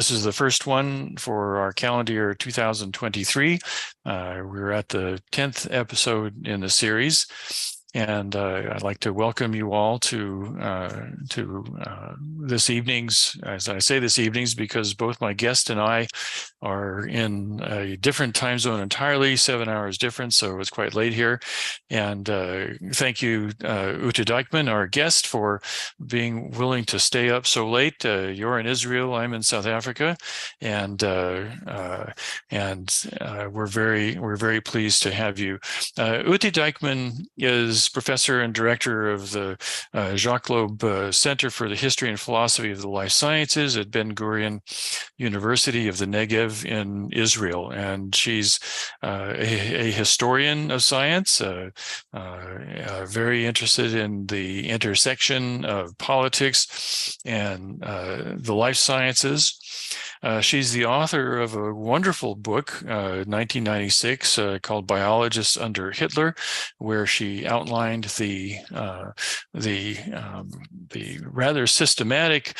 This is the first one for our calendar year 2023. We're at the 10th episode in the series, and I'd like to welcome you all to this evening's, as I say this evening's, because both my guest and I are in a different time zone entirely, 7 hours difference, so it's quite late here. And thank you, Ute Deichmann, our guest, for being willing to stay up so late. You're in Israel, I'm in South Africa, and we're very pleased to have you. Ute Deichmann is professor and director of the Jacques Loeb Centre for the History and Philosophy of the Life Sciences at Ben-Gurion University of the Negev in Israel, and she's a historian of science, very interested in the intersection of politics and the life sciences. She's the author of a wonderful book, 1996, called Biologists Under Hitler, where she outlined the rather systematic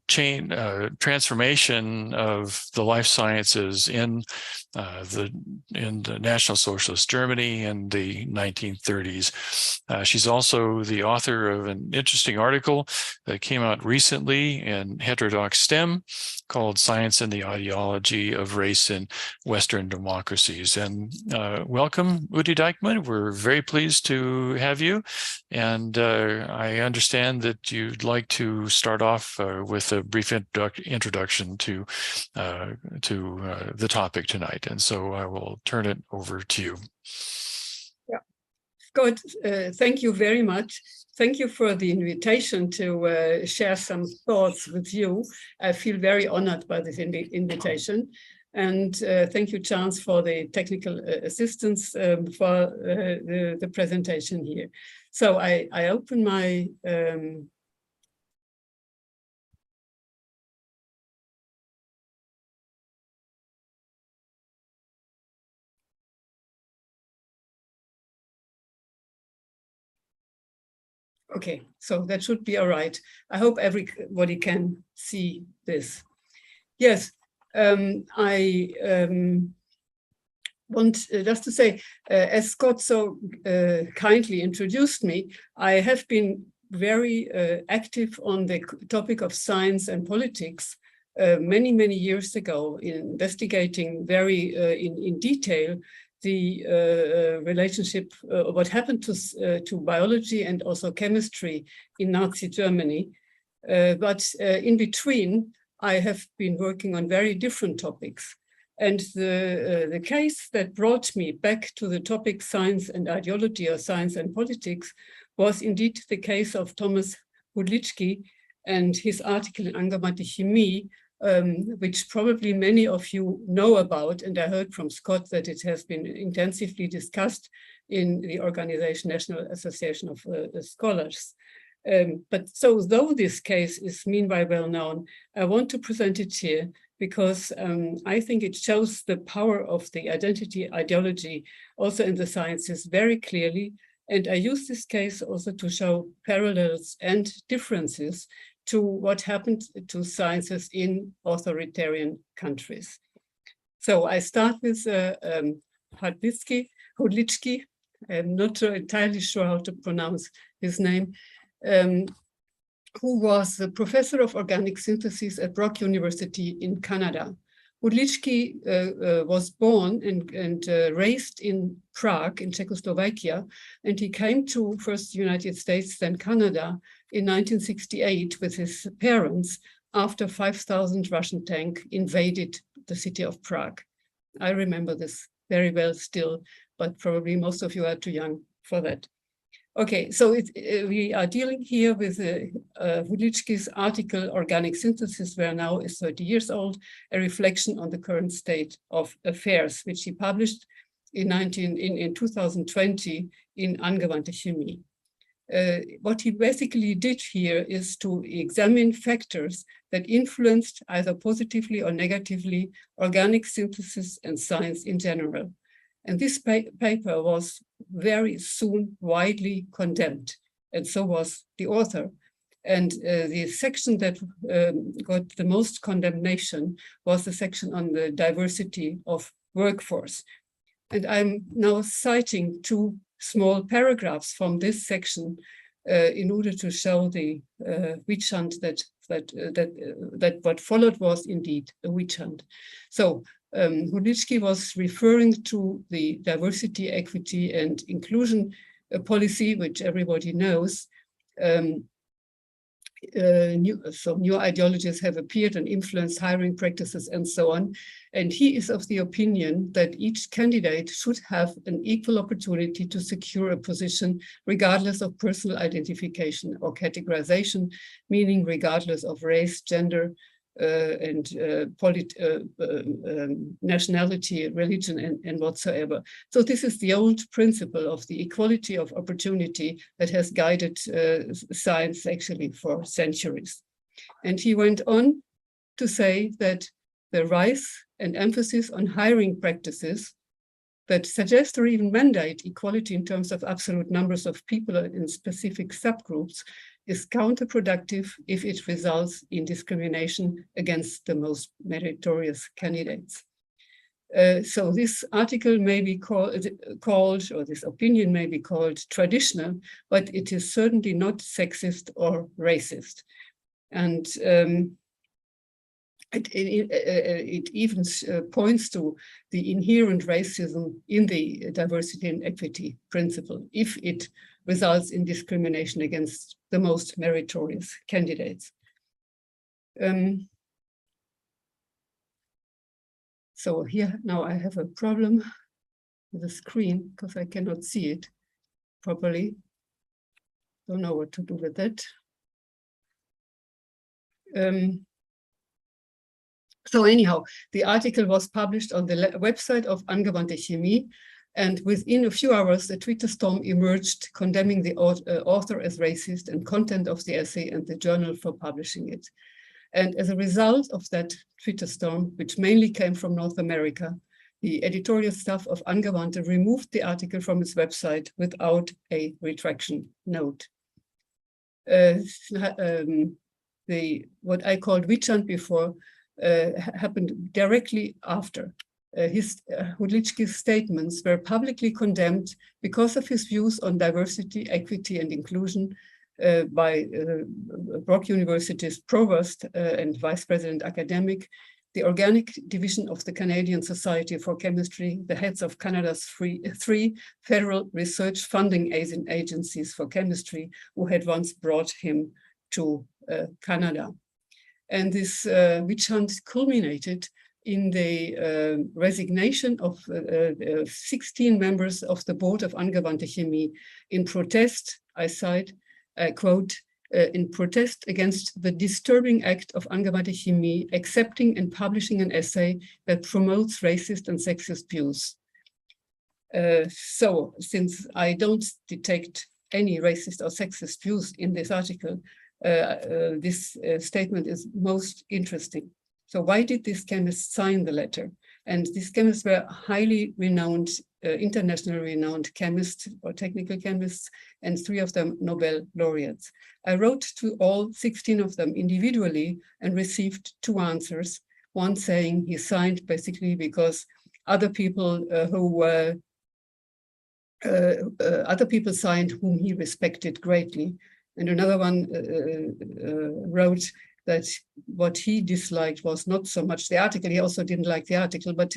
transformation of the life sciences in the National Socialist Germany in the 1930s. She's also the author of an interesting article that came out recently in Heterodox STEM called Science and the Ideology of Race in Western Democracies. And welcome, Ute Deichmann. We're very pleased to have you. And I understand that you'd like to start off with a brief introduction to the topic tonight. And so I will turn it over to you. Yeah, good. Thank you very much. Thank you for the invitation to share some thoughts with you. I feel very honored by this invitation. And thank you, Chance, for the technical assistance for the presentation here. So I open my okay, so that should be all right. I hope everybody can see this. Yes, I want just to say, as Scott so kindly introduced me, I have been very active on the topic of science and politics many years ago, investigating very in detail the relationship, what happened to biology and also chemistry in Nazi Germany. But in between, I have been working on very different topics. And the case that brought me back to the topic science and ideology, or science and politics, was indeed the case of Thomas Hudlitzki and his article in Angewandte Chemie, which probably many of you know about, and I heard from Scott that it has been intensively discussed in the organization National Association of Scholars. But so though this case is meanwhile well known, I want to present it here because I think it shows the power of the identity ideology also in the sciences very clearly. And I use this case also to show parallels and differences to what happened to sciences in authoritarian countries. So I start with Hudlitzki. I'm not entirely sure how to pronounce his name, who was a professor of organic synthesis at Brock University in Canada. Hudlitzki was born and raised in Prague in Czechoslovakia, and he came to first the United States, then Canada in 1968 with his parents after 5,000 Russian tanks invaded the city of Prague. I remember this very well still, but probably most of you are too young for that. Okay, so we are dealing here with Hudlitzki's article, Organic Synthesis, where now is 30 years old, a reflection on the current state of affairs, which he published in 2020 in Angewandte Chemie. What he basically did here is to examine factors that influenced either positively or negatively organic synthesis and science in general. And this paper was very soon widely condemned, and so was the author. And the section that got the most condemnation was the section on the diversity of workforce. And I'm now citing two small paragraphs from this section in order to show the witch hunt that what followed was indeed a witch hunt. So Hudlitzki was referring to the diversity, equity, and inclusion policy, which everybody knows. New ideologies have appeared and influenced hiring practices and so on. And he is of the opinion that each candidate should have an equal opportunity to secure a position regardless of personal identification or categorization, meaning regardless of race, gender, and nationality, religion, and whatsoever. So this is the old principle of the equality of opportunity that has guided science actually for centuries. And he went on to say that the rise and emphasis on hiring practices that suggest or even mandate equality in terms of absolute numbers of people in specific subgroups is counterproductive if it results in discrimination against the most meritorious candidates. So this article may be called, or this opinion may be called traditional, but it is certainly not sexist or racist. And it even points to the inherent racism in the diversity and equity principle, if it results in discrimination against the most meritorious candidates. So here now I have a problem with the screen because I cannot see it properly. Don't know what to do with that. So anyhow, the article was published on the website of Angewandte Chemie, and within a few hours, a Twitter storm emerged condemning the author as racist and content of the essay and the journal for publishing it. And as a result of that Twitter storm, which mainly came from North America, the editorial staff of Angewandte removed the article from its website without a retraction note. What I called witch hunt before happened directly after. Hudlitzki's statements were publicly condemned because of his views on diversity, equity, and inclusion by Brock University's provost and vice president academic, the organic division of the Canadian Society for Chemistry, the heads of Canada's three federal research funding agencies for chemistry, who had once brought him to Canada. And this witch hunt culminated in the resignation of 16 members of the board of Angewandte Chemie in protest, I cite, quote, in protest against the disturbing act of Angewandte Chemie accepting and publishing an essay that promotes racist and sexist views. So since I don't detect any racist or sexist views in this article, this statement is most interesting. So why did these chemists sign the letter? And these chemists were highly renowned, internationally renowned chemists or technical chemists, and 3 of them Nobel laureates. I wrote to all 16 of them individually and received 2 answers. One saying he signed basically because other people signed whom he respected greatly. And another one wrote that what he disliked was not so much the article, he also didn't like the article, but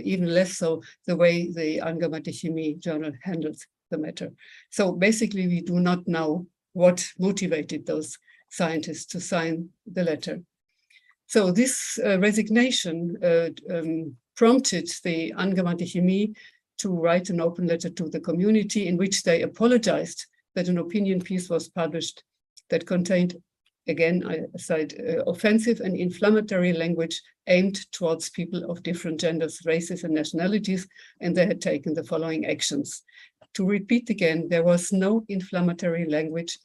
even less so the way the Angewandte Chemie journal handled the matter. So basically we do not know what motivated those scientists to sign the letter. So this resignation prompted the Angewandte Chemie to write an open letter to the community in which they apologized that an opinion piece was published that contained, again, I cite, offensive and inflammatory language aimed towards people of different genders, races, and nationalities, and they had taken the following actions. To repeat again, there was no inflammatory language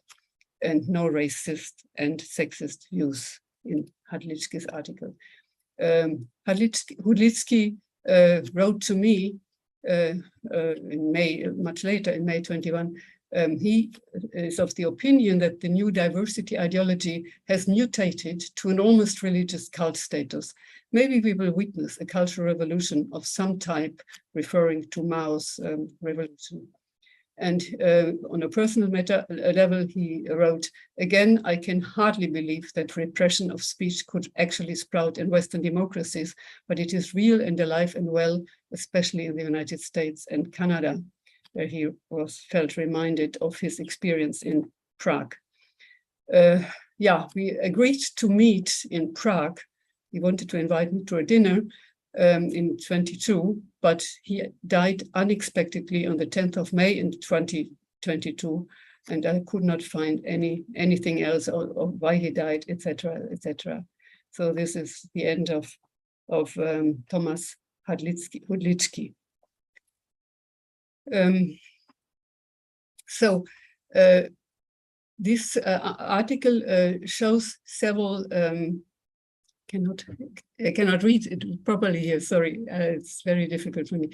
and no racist and sexist views in Hudlitzki's article. Hudlitzki wrote to me in May, much later, in May 21, He is of the opinion that the new diversity ideology has mutated to an almost religious cult status. Maybe we will witness a cultural revolution of some type, referring to Mao's revolution. And on a personal level, he wrote, again, I can hardly believe that repression of speech could actually sprout in Western democracies, but it is real and alive and well, especially in the United States and Canada, where he felt reminded of his experience in Prague. We agreed to meet in Prague. He wanted to invite me to a dinner in 22, but he died unexpectedly on the 10th of May in 2022, and I could not find anything else or why he died, etc., etc. So this is the end of Thomas Hudlitzki. This article shows several. I cannot read it properly here. Sorry, it's very difficult for me.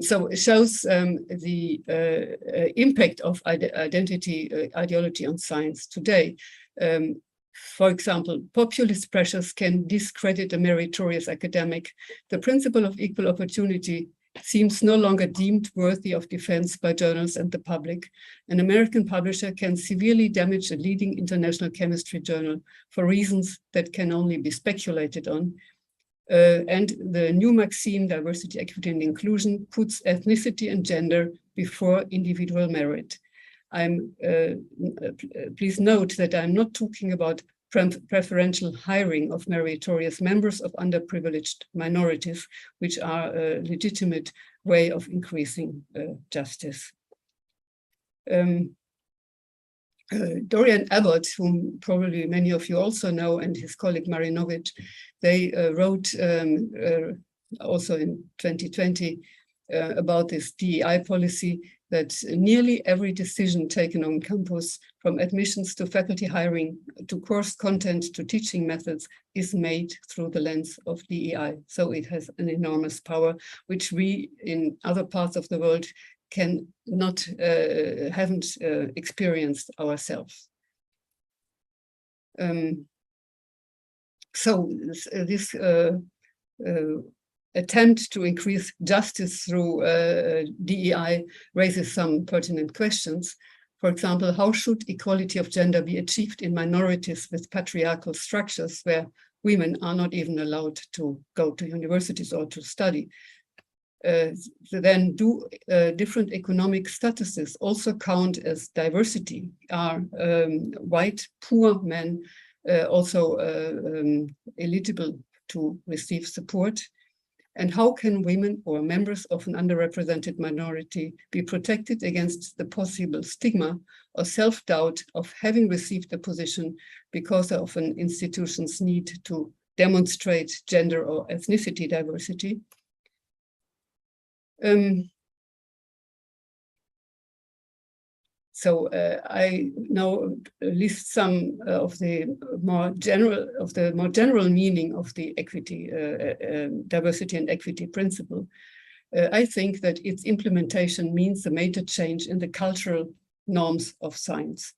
So it shows the impact of ideology on science today. For example, populist pressures can discredit a meritorious academic. The principle of equal opportunity seems no longer deemed worthy of defense by journals and the public. An American publisher can severely damage a leading international chemistry journal for reasons that can only be speculated on. And the new maxim, diversity, equity, and inclusion, puts ethnicity and gender before individual merit. Please note that I'm not talking about preferential hiring of meritorious members of underprivileged minorities, which are a legitimate way of increasing justice. Dorian Abbott, whom probably many of you also know, and his colleague Marinovich, they wrote also in 2020 about this DEI policy, that nearly every decision taken on campus, from admissions to faculty hiring, to course content, to teaching methods, is made through the lens of DEI. So it has an enormous power, which we in other parts of the world haven't experienced ourselves. So this attempt to increase justice through DEI raises some pertinent questions. For example, how should equality of gender be achieved in minorities with patriarchal structures where women are not even allowed to go to universities or to study? Then do different economic statuses also count as diversity? Are white poor men also eligible to receive support? And how can women or members of an underrepresented minority be protected against the possible stigma or self-doubt of having received a position because of an institution's need to demonstrate gender or ethnicity diversity? So I now list some of the more general meaning of the equity, diversity and equity principle. I think that its implementation means a major change in the cultural norms of science.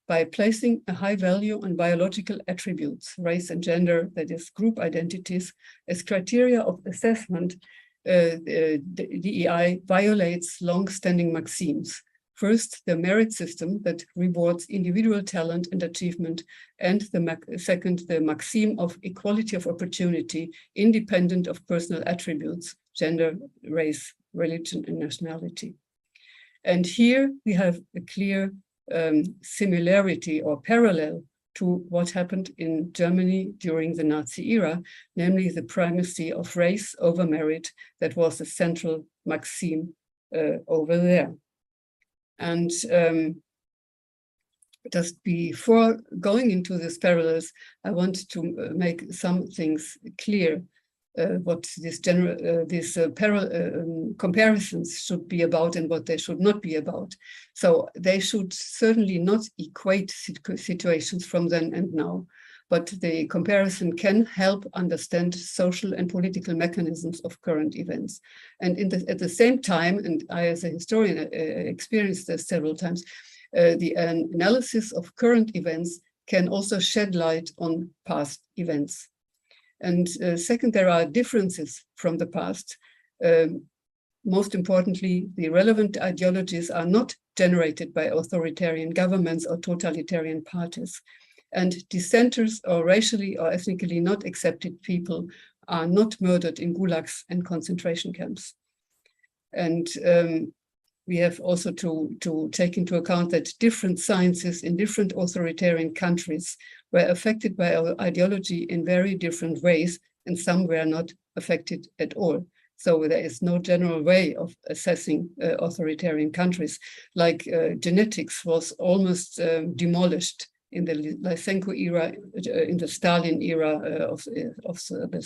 By placing a high value on biological attributes, race and gender, that is group identities, as criteria of assessment, DEI violates long-standing maxims. First, the merit system that rewards individual talent and achievement, and second, the maxim of equality of opportunity, independent of personal attributes, gender, race, religion, and nationality. And here we have a clear similarity or parallel to what happened in Germany during the Nazi era, namely the primacy of race over merit that was the central maxim over there. And just before going into these parallels, I want to make some things clear. What these comparisons should be about and what they should not be about. So they should certainly not equate situations from then and now. but the comparison can help understand social and political mechanisms of current events. And at the same time, and I as a historian experienced this several times, the analysis of current events can also shed light on past events. And second, there are differences from the past. Most importantly, the relevant ideologies are not generated by authoritarian governments or totalitarian parties. And dissenters or racially or ethnically not accepted people are not murdered in gulags and concentration camps. And we have also to take into account that different sciences in different authoritarian countries were affected by our ideology in very different ways, and some were not affected at all. So there is no general way of assessing authoritarian countries. Like genetics was almost demolished in the Lysenkoist era, in the Stalin era of the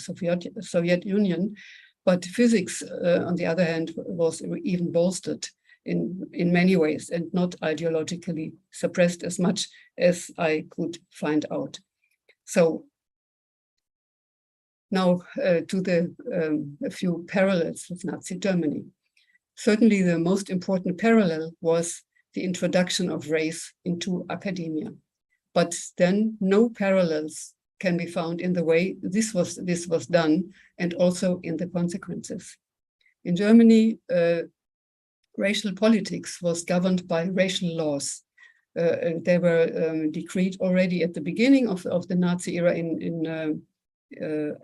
Soviet Union. But physics, on the other hand, was even bolstered in many ways and not ideologically suppressed as much as I could find out. So now to a few parallels with Nazi Germany. Certainly the most important parallel was the introduction of race into academia. But then no parallels can be found in the way this was done, and also in the consequences. In Germany, racial politics was governed by racial laws. They were decreed already at the beginning of the Nazi era in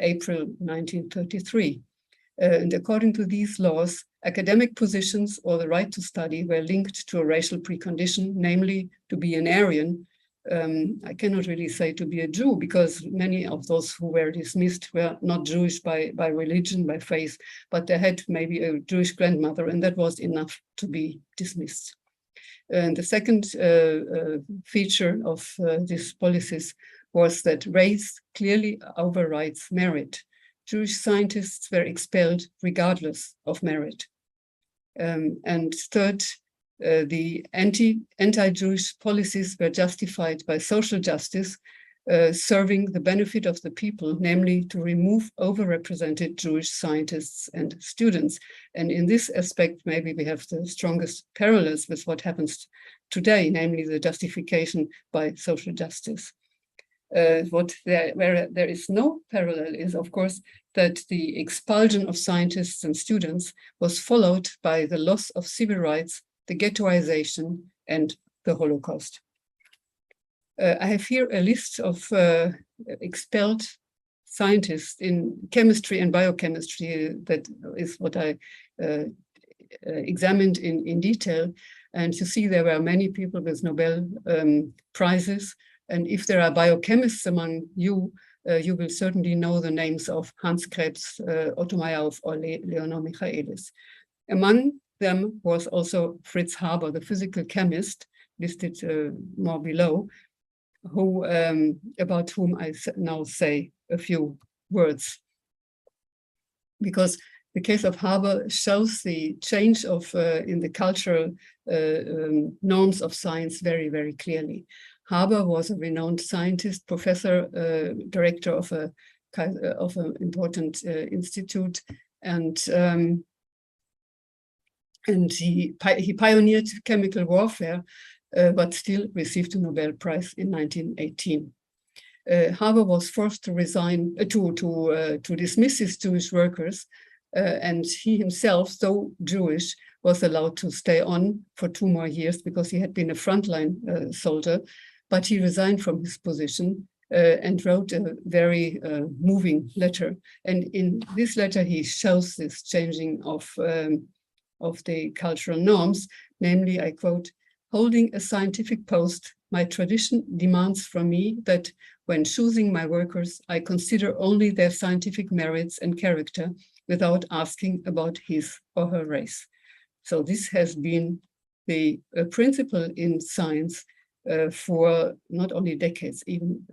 April 1933. And according to these laws, academic positions or the right to study were linked to a racial precondition, namely to be an Aryan. I cannot really say to be a Jew, because many of those who were dismissed were not Jewish by religion, by faith, but they had maybe a Jewish grandmother, and that was enough to be dismissed. And the second feature of these policies was that race clearly overrides merit. Jewish scientists were expelled regardless of merit. And third, the anti-Jewish policies were justified by social justice, serving the benefit of the people, namely to remove overrepresented Jewish scientists and students. And in this aspect, maybe we have the strongest parallels with what happens today, namely the justification by social justice. Where there is no parallel is, of course, that the expulsion of scientists and students was followed by the loss of civil rights, the ghettoization, and the Holocaust. I have here a list of expelled scientists in chemistry and biochemistry. That is what I examined in detail. And you see there were many people with Nobel prizes. And if there are biochemists among you, you will certainly know the names of Hans Krebs, Otto Mayhoff, or Leonor Michaelis. Among them was also Fritz Haber, the physical chemist, listed more below, who about whom I now say a few words. Because the case of Haber shows the change of in the cultural norms of science very, very clearly. Haber was a renowned scientist, professor, director of an important institute, and he pioneered chemical warfare, but still received a Nobel Prize in 1918. Haber was forced to resign, to dismiss his Jewish workers, and he himself, though Jewish, was allowed to stay on for 2 more years because he had been a frontline soldier. But he resigned from his position and wrote a very moving letter. And in this letter, he shows this changing of the cultural norms, namely, I quote, "Holding a scientific post, my tradition demands from me that when choosing my workers, I consider only their scientific merits and character without asking about his or her race." So this has been the principle in science for not only decades, even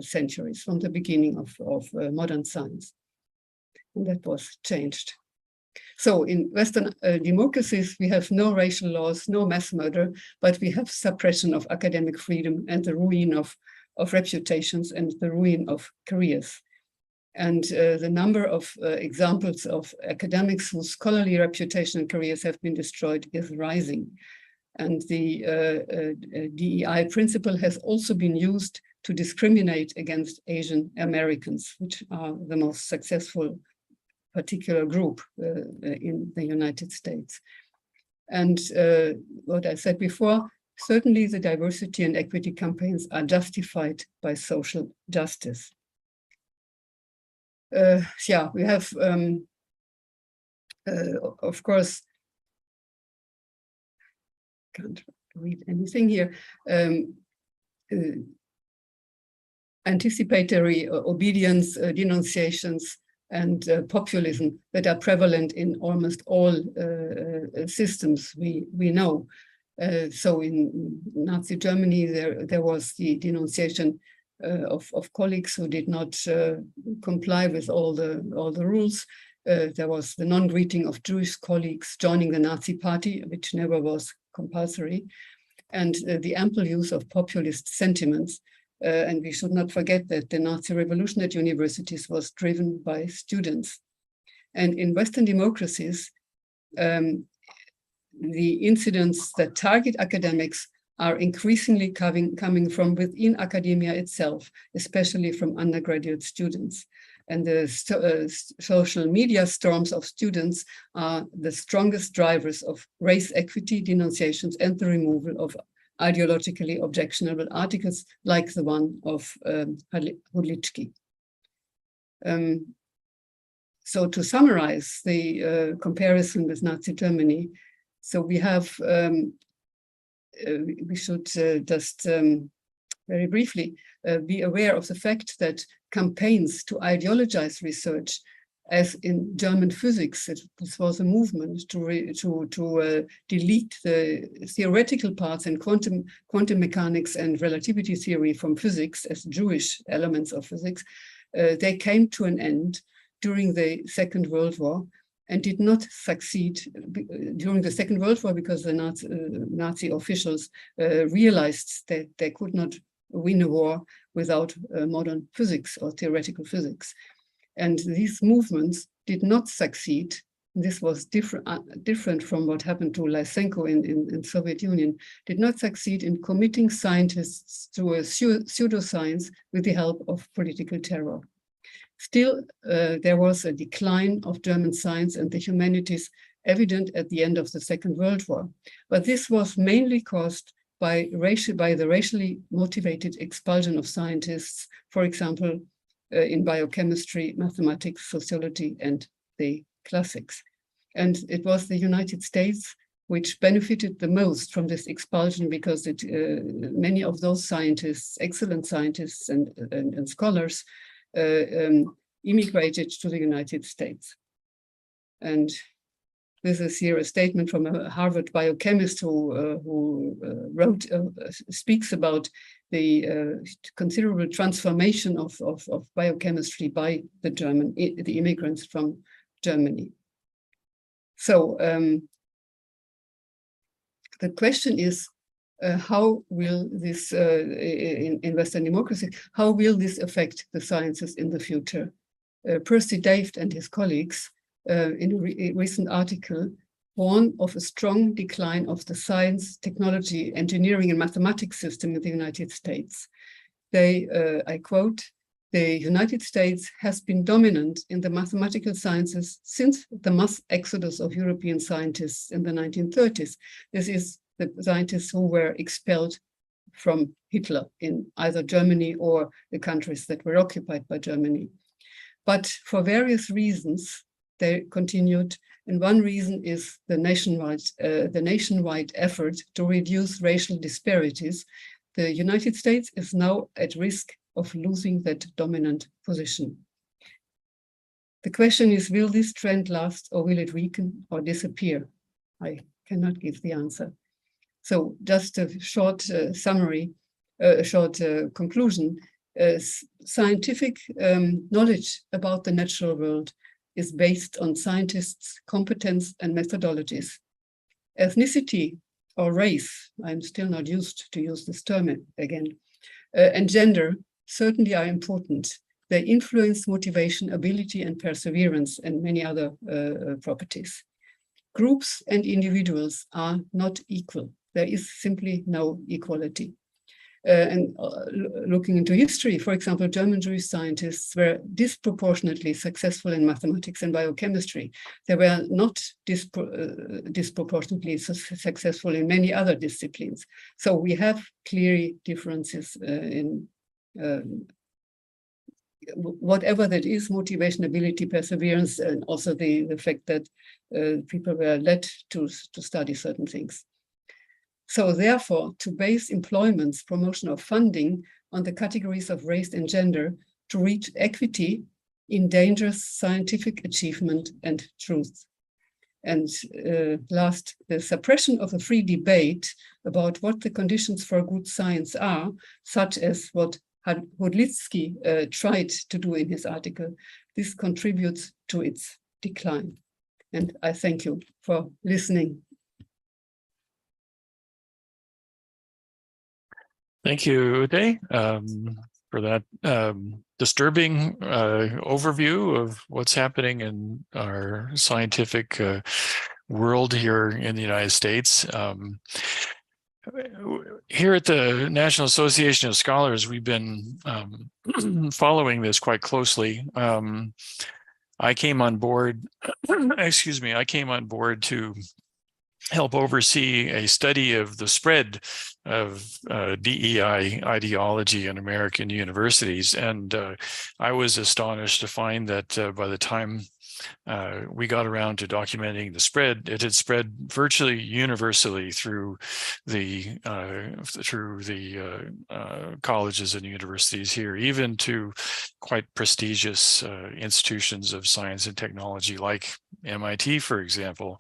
centuries, from the beginning of modern science. And that was changed. So in Western democracies, we have no racial laws, no mass murder, but we have suppression of academic freedom and the ruin of of reputations and the ruin of careers. And the number of examples of academics whose scholarly reputation and careers have been destroyed is rising. And the DEI principle has also been used to discriminate against Asian Americans, which are the most successful particular group in the United States. And what I said before, certainly the diversity and equity campaigns are justified by social justice. Yeah, we have, of course, can't read anything here, anticipatory obedience, denunciations, and populism that are prevalent in almost all systems we know. So in Nazi Germany, there was the denunciation of colleagues who did not comply with all the rules. There was the non-greeting of Jewish colleagues joining the Nazi party, which never was compulsory, and the ample use of populist sentiments. And we should not forget that the Nazi revolution at universities was driven by students. And in Western democracies, the incidents that target academics are increasingly coming from within academia itself, especially from undergraduate students. And the social media storms of students are the strongest drivers of race equity denunciations and the removal of ideologically objectionable articles like the one of Hudlitzki. So to summarize the comparison with Nazi Germany, so we have, we should just very briefly be aware of the fact that campaigns to ideologize research, as in German physics, this was a movement to delete the theoretical parts in quantum mechanics and relativity theory from physics as Jewish elements of physics. They came to an end during the Second World War and did not succeed during the Second World War because the Nazi officials realized that they could not win a war without modern physics or theoretical physics. And these movements did not succeed. This was different from what happened to Lysenko in Soviet Union, did not succeed in committing scientists to a pseudoscience with the help of political terror. Still, there was a decline of German science and the humanities evident at the end of the Second World War. But this was mainly caused by the racially motivated expulsion of scientists, for example, in biochemistry, mathematics, sociology, and the classics. And it was the United States which benefited the most from this expulsion because many of those scientists, excellent scientists and scholars, immigrated to the United States. And this is here a statement from a Harvard biochemist who speaks about the considerable transformation of biochemistry by the immigrants from Germany. So the question is, how will this, in Western democracy, how will this affect the sciences in the future? Percy Dave and his colleagues in a recent article warn of a strong decline of the science, technology, engineering, and mathematics system in the United States. They, I quote, "The United States has been dominant in the mathematical sciences since the mass exodus of European scientists in the 1930s. This is the scientists who were expelled from Hitler in either Germany or the countries that were occupied by Germany. But for various reasons, they continued, and one reason is the nationwide effort to reduce racial disparities. The United States is now at risk of losing that dominant position. The question is, will this trend last, or will it weaken or disappear? I cannot give the answer. So just a short summary, a short conclusion. Scientific knowledge about the natural world is based on scientists' competence and methodologies. Ethnicity or race, I'm still not used to use this term again, and gender certainly are important. They influence motivation, ability, and perseverance, and many other properties. Groups and individuals are not equal. There is simply no equality. Looking into history, for example, German Jewish scientists were disproportionately successful in mathematics and biochemistry. They were not disproportionately successful in many other disciplines. So we have clearly differences in whatever that is, motivation, ability, perseverance, and also the fact that people were led to study certain things. So therefore, to base employment's promotion of funding on the categories of race and gender to reach equity endangers scientific achievement and truth. And last, the suppression of a free debate about what the conditions for good science are, such as what Hudlitzki tried to do in his article, this contributes to its decline. And I thank you for listening. Thank you, Ute, for that disturbing overview of what's happening in our scientific world here in the United States. Here at the National Association of Scholars, we've been following this quite closely. I came on board, I came on board to help oversee a study of the spread of DEI ideology in American universities. And I was astonished to find that by the time we got around to documenting the spread, it had spread virtually universally through the colleges and universities here, even to quite prestigious institutions of science and technology like MIT, for example.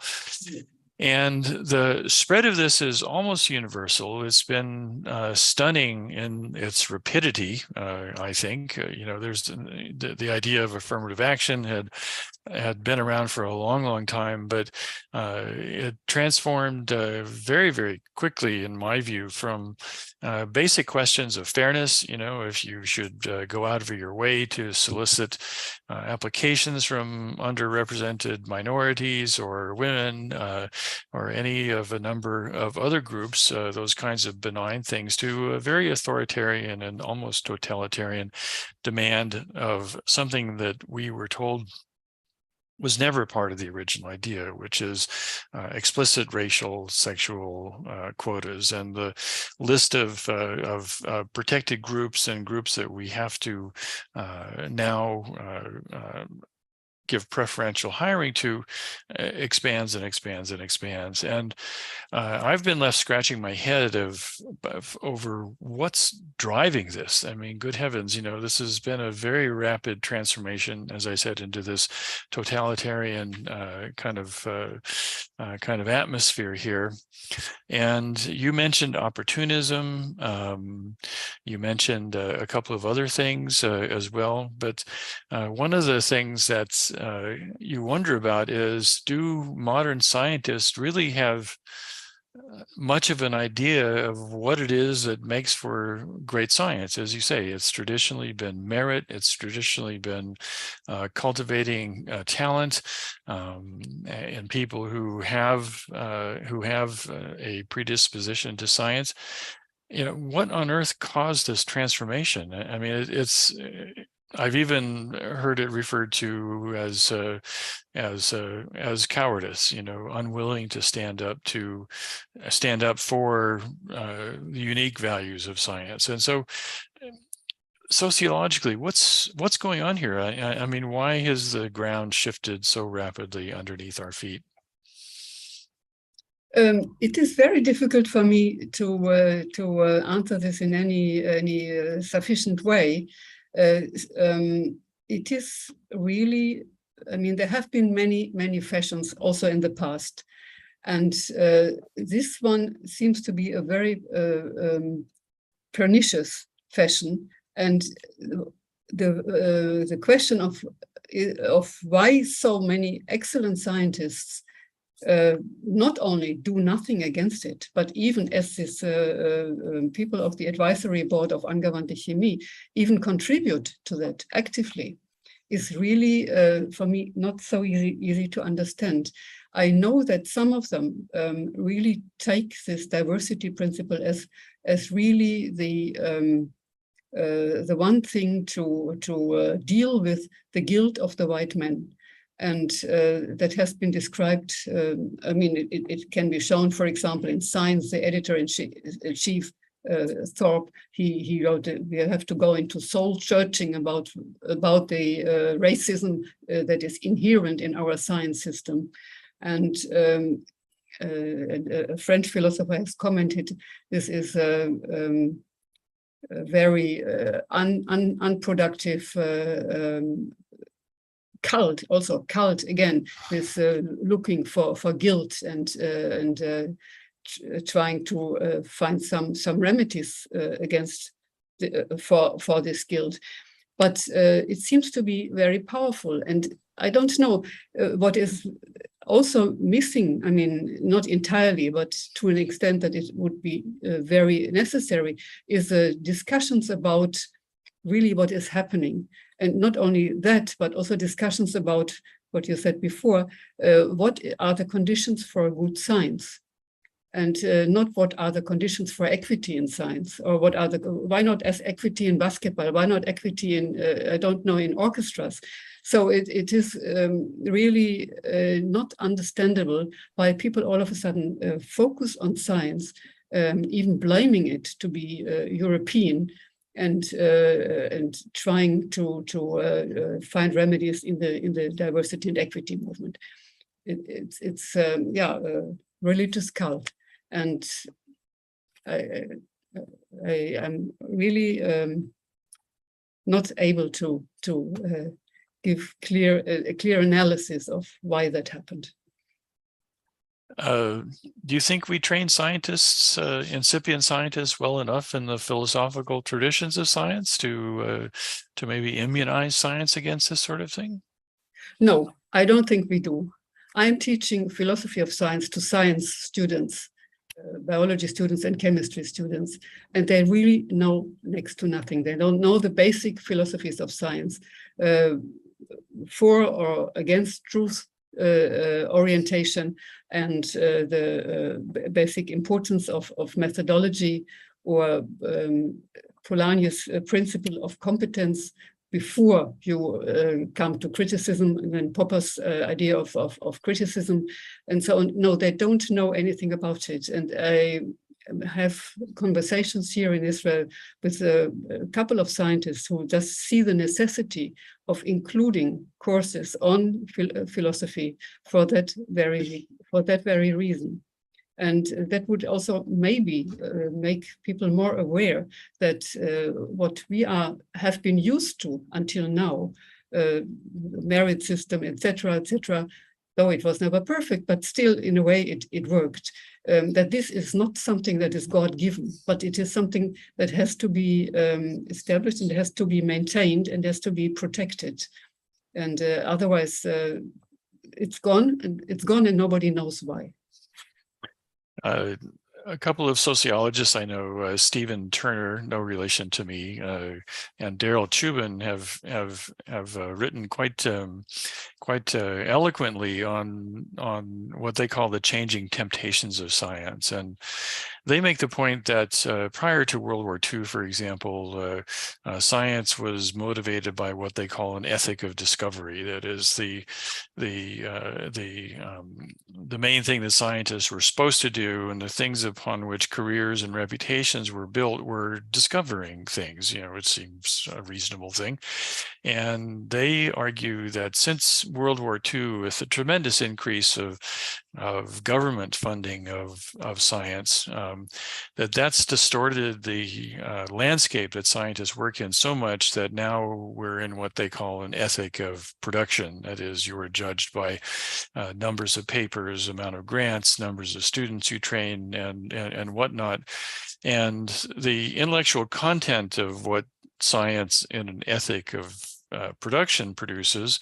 And the spread of this is almost universal. It's been stunning in its rapidity, I think. There's the idea of affirmative action had been around for a long, long time, but it transformed very, very quickly, in my view, from basic questions of fairness, if you should go out of your way to solicit applications from underrepresented minorities or women, or any of a number of other groups, those kinds of benign things, to a very authoritarian and almost totalitarian demand of something that we were told was never part of the original idea, which is explicit racial, sexual quotas, and the list of protected groups and groups that we have to now give preferential hiring to expands and expands and expands. And I've been left scratching my head over what's driving this. I mean, good heavens, this has been a very rapid transformation, as I said, into this totalitarian kind of atmosphere here. And you mentioned opportunism. You mentioned a couple of other things as well. But one of the things that's you wonder about is, do modern scientists really have much of an idea of what it is that makes for great science? As you say, it's traditionally been merit. It's traditionally been cultivating talent and people who have a predisposition to science. What on earth caused this transformation? I mean, I've even heard it referred to as cowardice, unwilling to stand up for the unique values of science. And so, sociologically, what's going on here? I mean, why has the ground shifted so rapidly underneath our feet? It is very difficult for me to answer this in any sufficient way. It is really, I mean, there have been many fashions also in the past, and this one seems to be a very pernicious fashion. And the question of why so many excellent scientists not only do nothing against it, but even as this people of the advisory board of Angewandte Chemie even contribute to that actively, is really, for me, not so easy to understand. I know that some of them really take this diversity principle as really the one thing to deal with the guilt of the white man. And that has been described, I mean, it can be shown, for example, in Science, the editor-in-chief, Thorpe, he wrote, we have to go into soul searching about the racism that is inherent in our science system. And a French philosopher has commented, this is a very unproductive cult, also cult again, with looking for guilt and trying to find some remedies against for this guilt. But it seems to be very powerful, and I don't know what is also missing, I mean, not entirely, but to an extent that it would be very necessary, is discussions about really what is happening. And not only that, but also discussions about what you said before, what are the conditions for good science? And not what are the conditions for equity in science, or what are why not as equity in basketball? Why not equity in, I don't know, in orchestras? So it is really not understandable why people all of a sudden focus on science, even blaming it to be European, and trying to find remedies in the diversity and equity movement. It's religious cult, and I am really not able to give a clear analysis of why that happened. Do you think we train scientists, incipient scientists, well enough in the philosophical traditions of science to maybe immunize science against this sort of thing? No, I don't think we do. I'm teaching philosophy of science to science students, biology students and chemistry students, and they really know next to nothing. They don't know the basic philosophies of science, for or against truth orientation, and the basic importance of methodology, or Polanyi's principle of competence before you come to criticism, and then Popper's idea of criticism, and so on. No, they don't know anything about it. And I have conversations here in Israel with a couple of scientists who just see the necessity of including courses on philosophy for that very reason. And that would also maybe make people more aware that what we have been used to until now, merit system, etc., though it was never perfect, but still in a way it worked. That this is not something that is God-given, but it is something that has to be established, and has to be maintained, and has to be protected. And otherwise, it's gone, and nobody knows why. A couple of sociologists I know, Stephen Turner, no relation to me, and Daryl Chubin have written quite eloquently on what they call the changing temptations of science. And they make the point that prior to World War II, for example, science was motivated by what they call an ethic of discovery. That is the main thing that scientists were supposed to do, and the things upon which careers and reputations were built were discovering things. You know, it seems a reasonable thing. And they argue that since World War II, with the tremendous increase of government funding of science, that's distorted the landscape that scientists work in so much that now we're in what they call an ethic of production. That is, you are judged by numbers of papers, amount of grants, numbers of students you train, and whatnot. And the intellectual content of what science in an ethic of production produces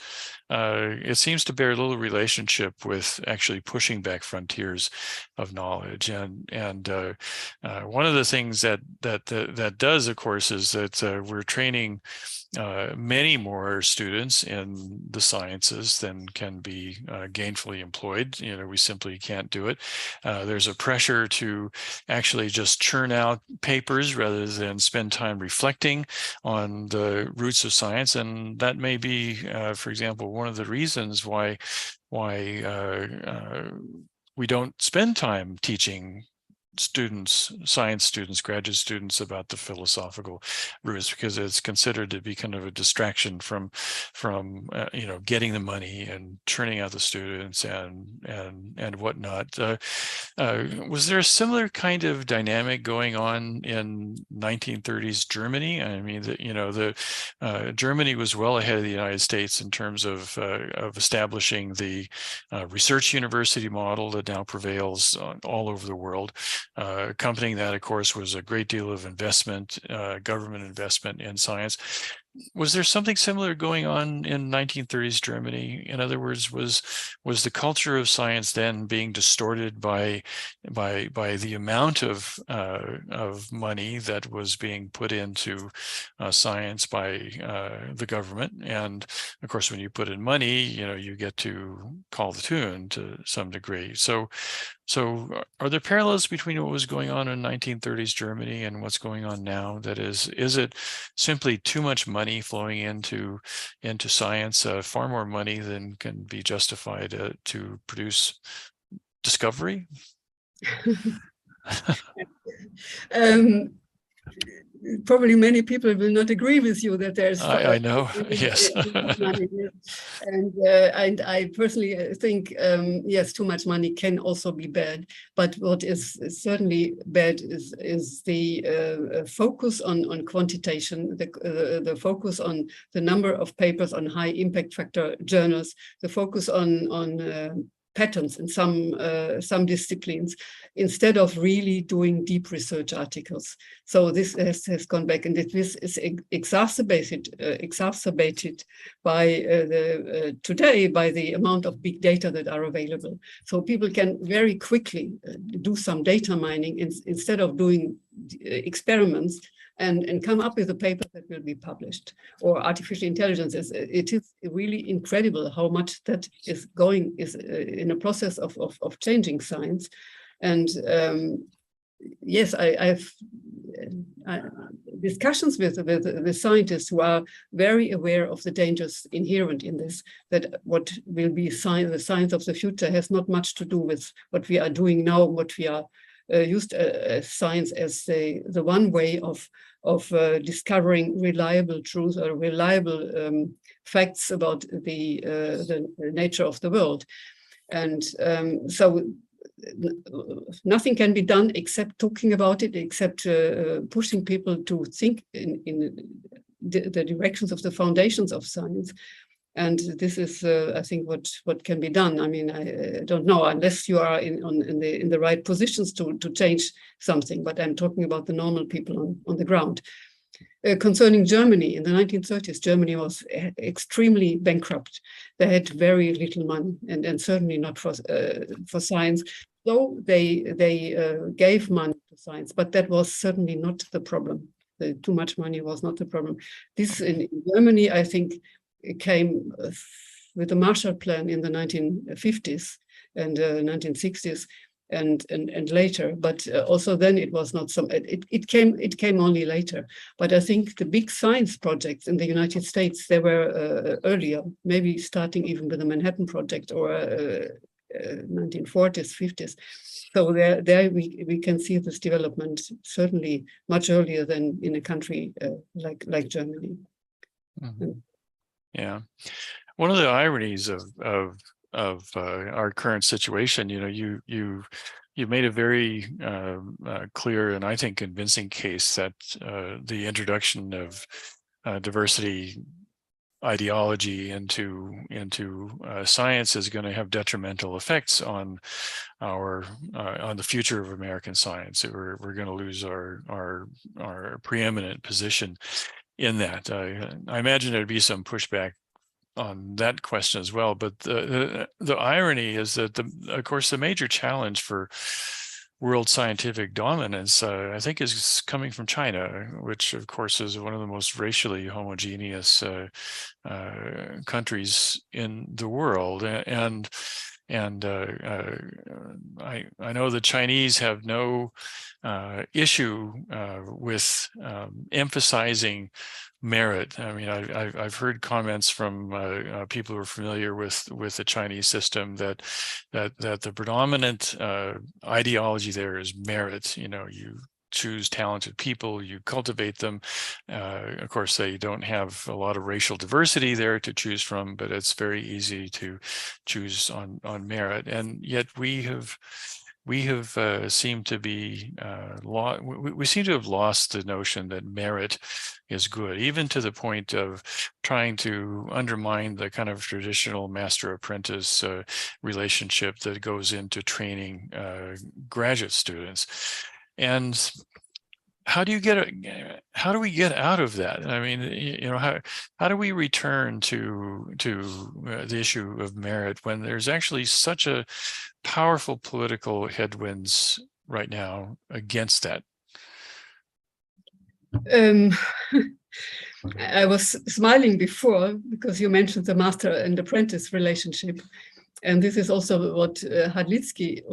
it seems to bear little relationship with actually pushing back frontiers of knowledge. And one of the things that does, of course, is that we're training many more students in the sciences than can be gainfully employed. We simply can't do it. There's a pressure to actually just churn out papers rather than spend time reflecting on the roots of science. And that may be, for example, one of the reasons why we don't spend time teaching students, science students, graduate students, about the philosophical roots, because it's considered to be kind of a distraction from getting the money and churning out the students and whatnot. Was there a similar kind of dynamic going on in 1930s Germany? I mean, Germany was well ahead of the United States in terms of establishing the research university model that now prevails all over the world. Accompanying that, of course, was a great deal of investment, government investment in science. Was there something similar going on in 1930s Germany? In other words, was the culture of science then being distorted by the amount of money that was being put into science by the government? And of course, when you put in money, you get to call the tune to some degree. So are there parallels between what was going on in 1930s Germany and what's going on now? That is it simply too much money flowing into science, far more money than can be justified to produce discovery? Probably many people will not agree with you that there's. I know, yes. And I personally think, yes, too much money can also be bad. But what is certainly bad is the focus on quantitation, the focus on the number of papers on high impact factor journals, the focus on patterns in some disciplines, instead of really doing deep research articles. So this has gone back, and this is exacerbated by today by the amount of big data that are available. So people can very quickly do some data mining instead of doing experiments and come up with a paper that will be published. Or artificial intelligence, it is really incredible how much that is in a process of changing science. And yes, I've discussions with scientists who are very aware of the dangers inherent in this, that what will be the science of the future has not much to do with what we are doing now, what we are used science as the one way of discovering reliable truth or reliable facts about the nature of the world. And so nothing can be done except talking about it, except pushing people to think in the directions of the foundations of science. And this is, I think, what can be done. I mean, I don't know, unless you are in the right positions to change something. But I'm talking about the normal people on the ground. Concerning Germany, in the 1930s, Germany was extremely bankrupt. They had very little money, and certainly not for science. Though they gave money to science, but that was certainly not the problem. Too much money was not the problem. This in Germany, I think, it came with the Marshall Plan in the 1950s and 1960s and later, but also then it was not some. It came only later. But I think the big science projects in the United States, they were earlier, maybe starting even with the Manhattan Project or 1940s, 50s. So there we can see this development certainly much earlier than in a country like Germany. Mm-hmm. Yeah, one of the ironies of our current situation, you made a very clear and I think convincing case that the introduction of diversity ideology into science is going to have detrimental effects on the future of American science. We're going to lose our preeminent position in that. I imagine there'd be some pushback that question as well. But the irony is that of course, the major challenge for world scientific dominance, I think, is coming from China, which of course is one of the most racially homogeneous countries in the world. And I know the Chinese have no issue with emphasizing merit. I mean, I've heard comments from people who are familiar with the Chinese system that the predominant ideology there is merit. You know, you choose talented people, you cultivate them. Of course, they don't have a lot of racial diversity there to choose from, but it's very easy to choose on merit. And yet we have seemed to be we seem to have lost the notion that merit is good, even to the point of trying to undermine the kind of traditional master-apprentice relationship that goes into training graduate students. And how do we get out of that? I mean, you know, how do we return to the issue of merit when there's actually such a powerful political headwinds right now against that? I was smiling before because you mentioned the master and apprentice relationship, and this is also what Hudlitzki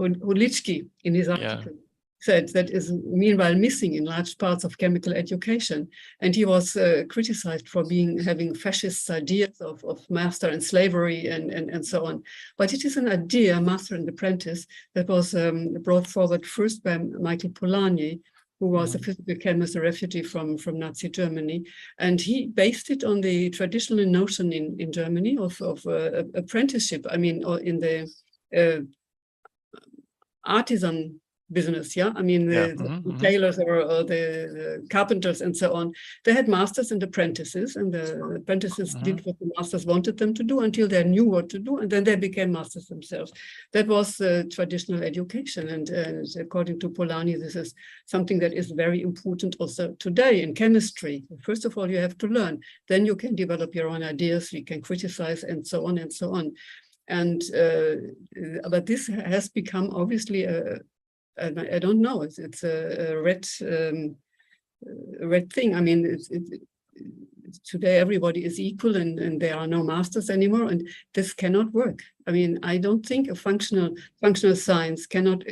in his article said, that is meanwhile missing in large parts of chemical education. And he was criticized for having fascist ideas of master and slavery and so on. But it is an idea, master and apprentice, that was brought forward first by Michael Polanyi, who was a physical chemist, a refugee from Nazi Germany. And he based it on the traditional notion in Germany of apprenticeship. I mean, in the artisan business, yeah? I mean, the tailors or the carpenters and so on, they had masters and apprentices, and the apprentices did what the masters wanted them to do until they knew what to do, and then they became masters themselves. That was traditional education, and according to Polanyi, this is something that is very important also today in chemistry. First of all, you have to learn, then you can develop your own ideas, you can criticize, and so on and so on. And but this has become obviously I don't know. It's a red thing. I mean, today everybody is equal, and there are no masters anymore, and this cannot work. I mean, I don't think a functional science can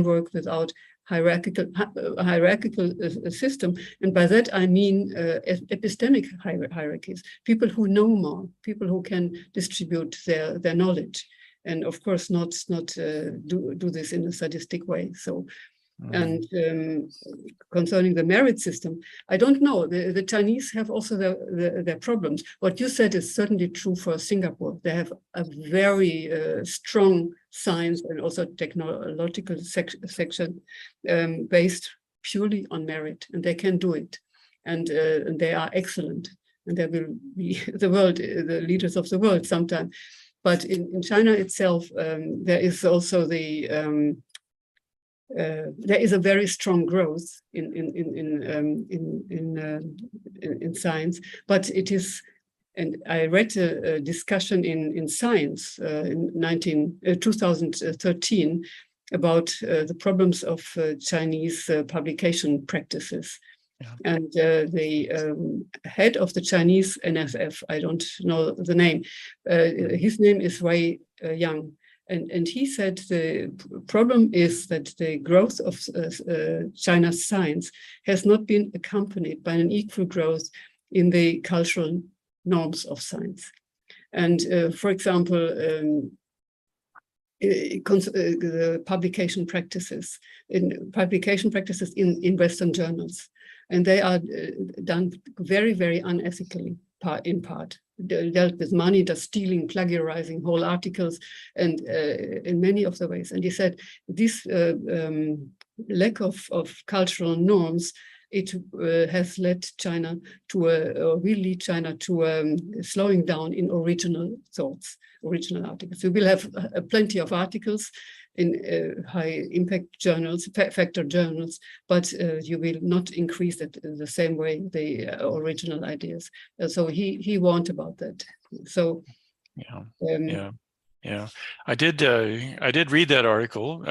work without hierarchical system, and by that I mean epistemic hierarchies. People who know more, people who can distribute their knowledge. And of course, not do this in a sadistic way. So, and concerning the merit system, I don't know. The Chinese have also their problems. What you said is certainly true for Singapore. They have a very strong science and also technological section based purely on merit, and they can do it, and they are excellent, and they will be the leaders of the world sometime. But in China itself, there is also there is a very strong growth in science. But it is, and I read a discussion in Science in 2013 about the problems of Chinese publication practices. Yeah. And the head of the Chinese NSF, I don't know the name, his name is Wei Yang, and he said the problem is that the growth of China's science has not been accompanied by an equal growth in the cultural norms of science. And for example, the publication practices in Western journals. And they are done very, very unethically in part. They're dealt with money, just stealing, plagiarizing whole articles, and in many of the ways. And he said this lack of cultural norms it has led China to will lead China to slowing down in original thoughts, original articles. We will have plenty of articles in high impact journals, factor journals, but you will not increase it in the same way the original ideas. So he warned about that. So yeah. I did read that article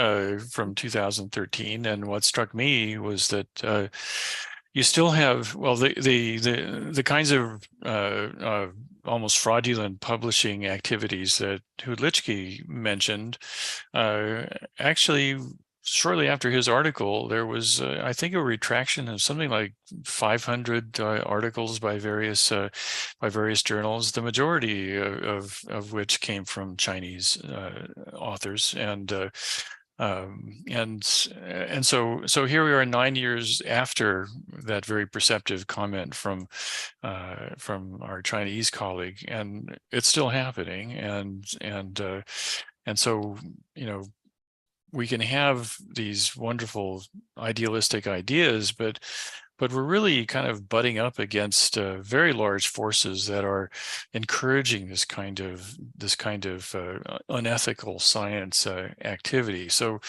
from 2013, and what struck me was that you still have, well, the kinds of almost fraudulent publishing activities that Hudlitzki mentioned. Actually, shortly after his article, there was, I think, a retraction of something like 500 articles by various journals, the majority of which came from Chinese authors, and so here we are 9 years after that very perceptive comment from our Chinese colleague, and it's still happening, and so, you know, we can have these wonderful idealistic ideas, but we're really kind of butting up against very large forces that are encouraging this kind of unethical science activity. So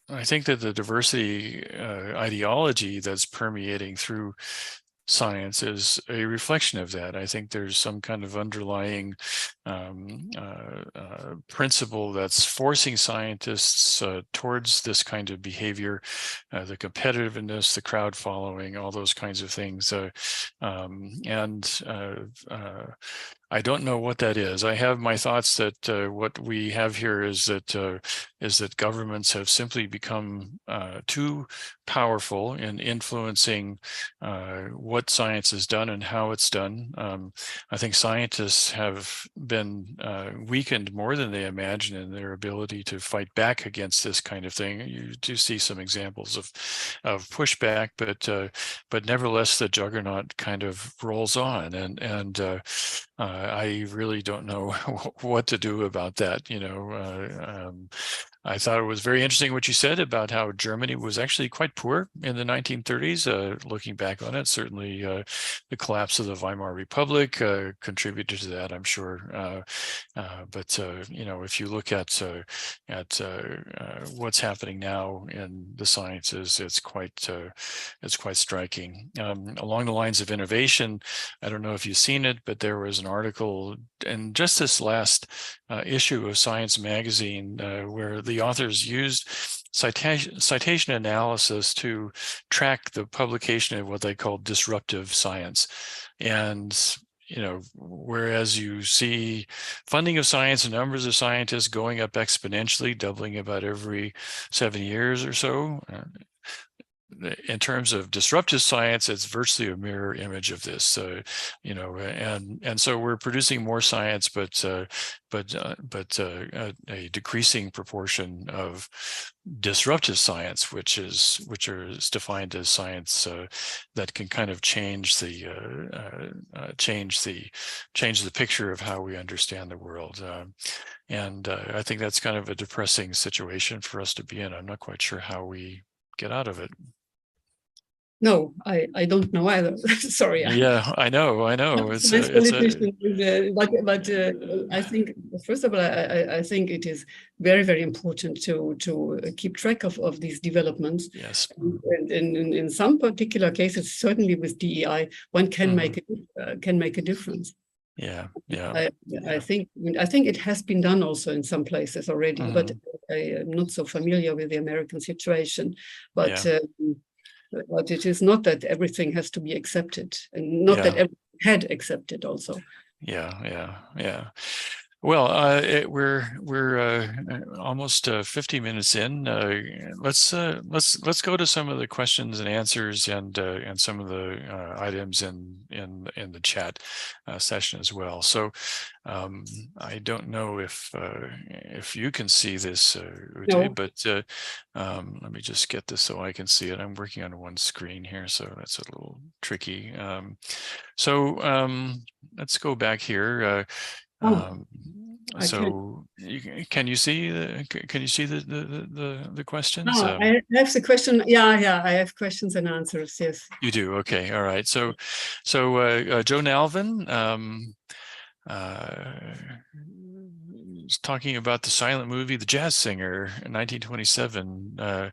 I think that the diversity ideology that's permeating through science is a reflection of that. I think there's some kind of underlying principle that's forcing scientists towards this kind of behavior, the competitiveness, the crowd following, all those kinds of things. I don't know what that is. I have my thoughts that what we have here is that governments have simply become too powerful in influencing what science is done and how it's done. I think scientists have been weakened more than they imagine in their ability to fight back against this kind of thing. You do see some examples of pushback, but nevertheless, the juggernaut kind of rolls on, and I really don't know what to do about that. You know, I thought it was very interesting what you said about how Germany was actually quite poor in the 1930s. Looking back on it, certainly the collapse of the Weimar Republic contributed to that, I'm sure. But you know, if you look at what's happening now in the sciences, it's quite striking. Along the lines of innovation, I don't know if you've seen it, but there was an article in just this last issue of Science magazine where the authors used citation analysis to track the publication of what they call disruptive science. And you know, whereas you see funding of science and numbers of scientists going up exponentially, doubling about every 7 years or so, in terms of disruptive science, it's virtually a mirror image of this. You know, and so we're producing more science, but a decreasing proportion of disruptive science, which is defined as science that can kind of change the picture of how we understand the world. And I think that's kind of a depressing situation for us to be in. I'm not quite sure how we get out of it. No, I don't know either. Sorry. Yeah, I know. It's but I think, first of all, I think it is very, very important to keep track of these developments. Yes. And in some particular cases, certainly with DEI, one can make a difference. Yeah. I think it has been done also in some places already, but I am not so familiar with the American situation. But but it is not that everything has to be accepted, and not that everyone had accepted also. Yeah. Well, we're almost 50 minutes in. Let's go to some of the questions and answers and some of the items in the chat session as well. So I don't know if you can see this, Ute, No. but let me just get this so I can see it. I'm working on one screen here, so that's a little tricky. So let's go back here. So can you see the questions? Oh, I have the question. Yeah, I have questions and answers. Yes. You do. Okay. All right. So Joe Nalvin was talking about the silent movie The Jazz Singer in 1927.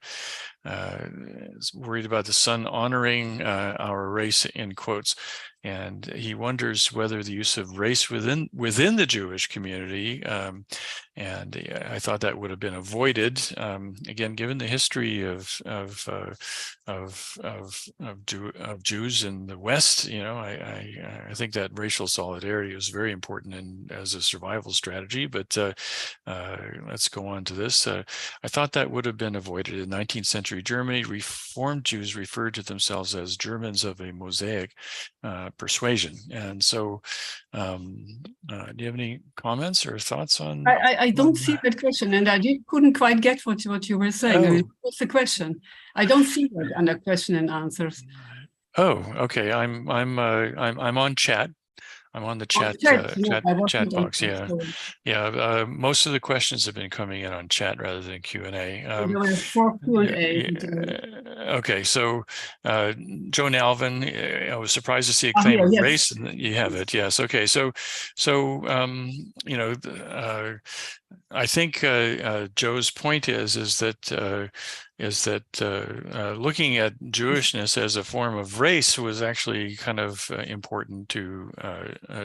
Is worried about the son honoring our race in quotes, and he wonders whether the use of race within the Jewish community, and I thought that would have been avoided. Again, given the history of Jews in the West, I think that racial solidarity is very important as a survival strategy. But let's go on to this. I thought that would have been avoided in 19th century Germany. Reformed Jews referred to themselves as Germans of a Mosaic persuasion. And so, do you have any comments or thoughts on? I don't see that question, and I couldn't quite get what you were saying. Oh. I mean, what's the question? I don't see that under question and answers. Oh, okay. I'm on chat. I'm on the chat box. Yeah. Most of the questions have been coming in on chat rather than Q&A. For Q&A. Okay, so Joe Nalvin, I was surprised to see a claim of race, and you have it. Yes. Okay. So I think Joe's point is that looking at Jewishness as a form of race was actually kind of important to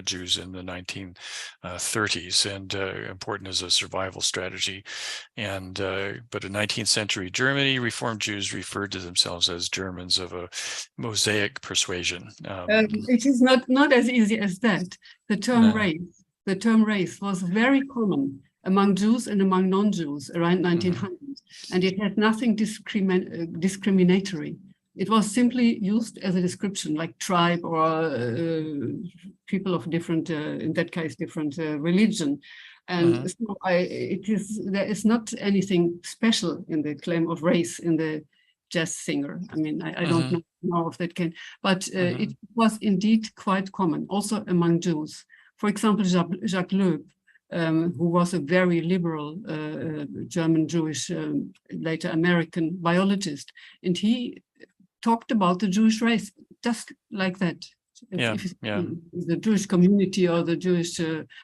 Jews in the 1930s and important as a survival strategy. And but in 19th century Germany, Reformed Jews referred to themselves as Germans of a Mosaic persuasion. It is not as easy as that. The term race was very common among Jews and among non-Jews around 1900, and it had nothing discriminatory. It was simply used as a description, like tribe or people of different, in that case, different religion. And so there is not anything special in the claim of race in the jazz singer. I mean, I don't know if that can, but it was indeed quite common, also among Jews. For example, Jacques Loeb, who was a very liberal German Jewish, later American biologist. And he talked about the Jewish race just like that. The Jewish community or the Jewish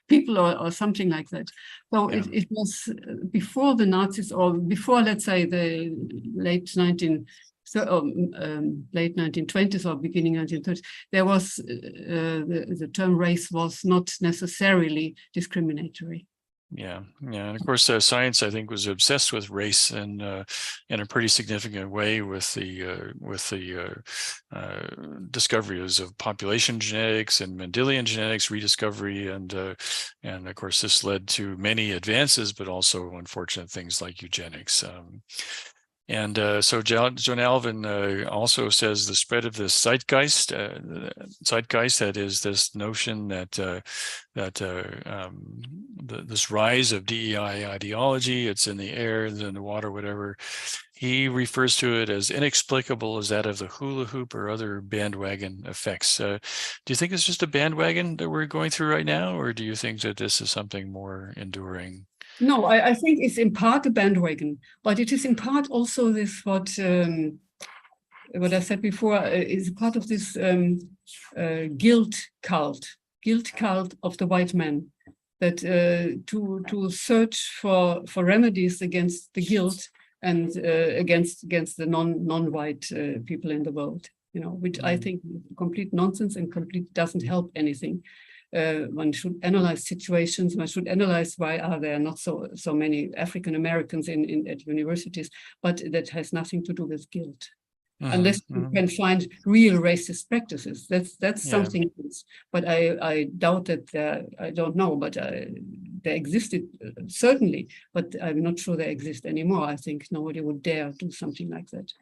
people or something like that. So it was before the Nazis, or before, let's say, the late 1920s or beginning 1930s, there was the term race was not necessarily discriminatory. Yeah, and of course, science, I think, was obsessed with race in a pretty significant way with the discoveries of population genetics and Mendelian genetics rediscovery, and of course, this led to many advances, but also unfortunate things like eugenics. And so Joe Nalvin also says the spread of the zeitgeist, that is this notion that this rise of DEI ideology, it's in the air, it's in the water, whatever. He refers to it as inexplicable as that of the hula hoop or other bandwagon effects. Do you think it's just a bandwagon that we're going through right now, or do you think that this is something more enduring? No, I think it's in part a bandwagon, but it is in part also this what I said before is part of this guilt cult of the white man, that to search for remedies against the guilt and against the non-white people in the world, which I think is complete nonsense and doesn't help anything. One should analyze situations. One should analyze why are there not so many African Americans at universities, but that has nothing to do with guilt. Unless you can find real racist practices, that's something else. But I doubt that I don't know, but they existed certainly, but I'm not sure they exist anymore. I think nobody would dare do something like that.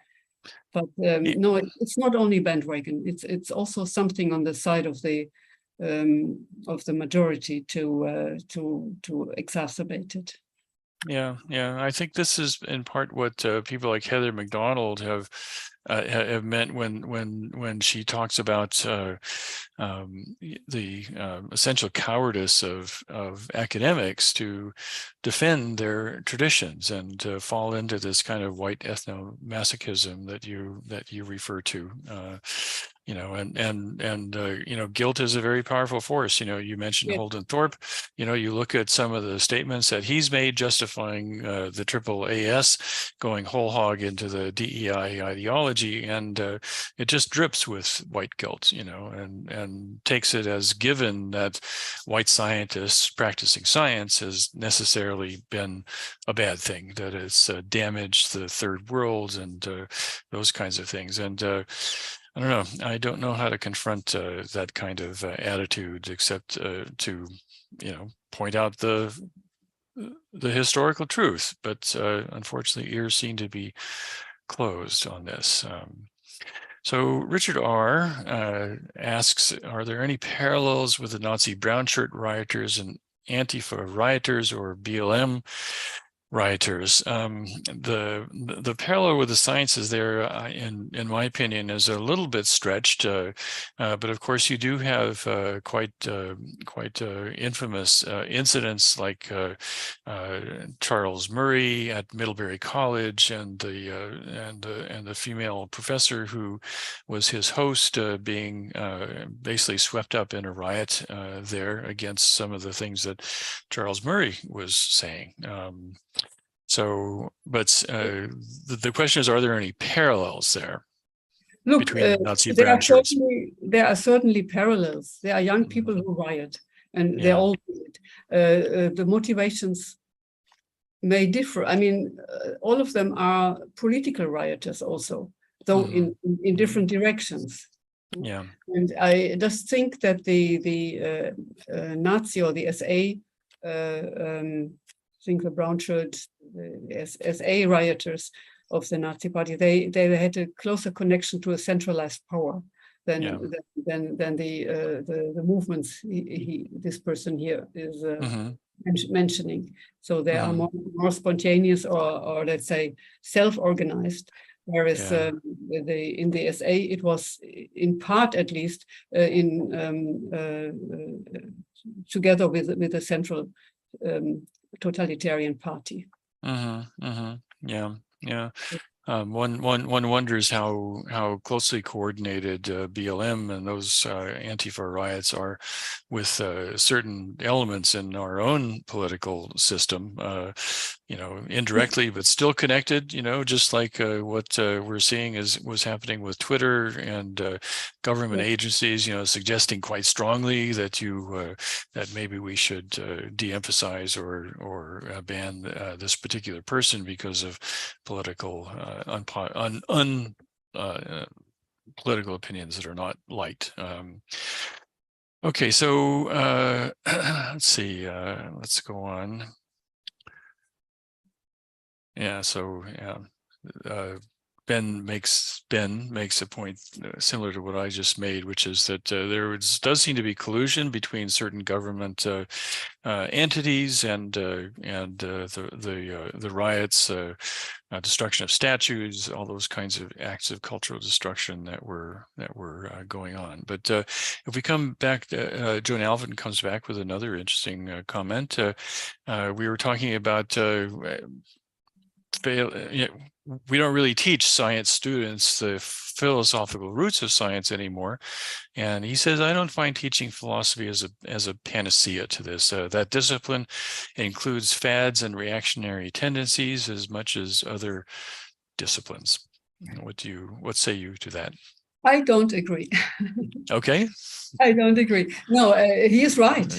But no, it's not only bandwagon. It's also something on the side of the majority to exacerbate it. Yeah. I think this is in part what people like Heather McDonald have have meant when she talks about the essential cowardice of academics to defend their traditions and to fall into this kind of white ethnomasochism that you refer to. Guilt is a very powerful force. You mentioned Holden Thorpe. You look at some of the statements that he's made justifying the triple AS going whole hog into the DEI ideology, and it just drips with white guilt, and takes it as given that white scientists practicing science has necessarily been a bad thing, that it's damaged the third world and those kinds of things. And I don't know. I don't know how to confront that kind of attitude, except to, point out the historical truth. But unfortunately, ears seem to be closed on this. So Richard R. asks, are there any parallels with the Nazi brown shirt rioters and Antifa rioters or BLM rioters? The parallel with the sciences there, in my opinion, is a little bit stretched, but of course you do have quite infamous incidents like Charles Murray at Middlebury College, and the female professor who was his host being basically swept up in a riot there against some of the things that Charles Murray was saying. So, but the question is, are there any parallels there? Look, between Nazi brown shirts? There are certainly parallels. There are young people who riot, and they all do it. The motivations may differ. I mean, all of them are political rioters also, though in different directions. Yeah. And I just think that the Nazi or the SA, I think the brown shirt, the SA rioters of the Nazi party, they had a closer connection to a centralized power than the movements this person here is mentioning. So they are more spontaneous or let's say self-organized. Whereas in the SA, it was in part, at least, together with a central totalitarian party. Yeah. One wonders how closely coordinated BLM and those Antifa riots are with certain elements in our own political system, indirectly, but still connected, just like what we're seeing was happening with Twitter and government agencies, suggesting quite strongly that that maybe we should de-emphasize or ban this particular person because of political political opinions that are not liked. Okay, so let's see. Let's go on. Yeah. So Ben makes a point similar to what I just made, which is that there does seem to be collusion between certain government entities and the riots, destruction of statues, all those kinds of acts of cultural destruction that were going on. But if we come back, Joan Alvin comes back with another interesting comment. We were talking about we don't really teach science students the philosophical roots of science anymore, and he says, I don't find teaching philosophy as a panacea to this. That discipline includes fads and reactionary tendencies as much as other disciplines. What say you to that? I don't agree. Okay. I don't agree. No, he is right.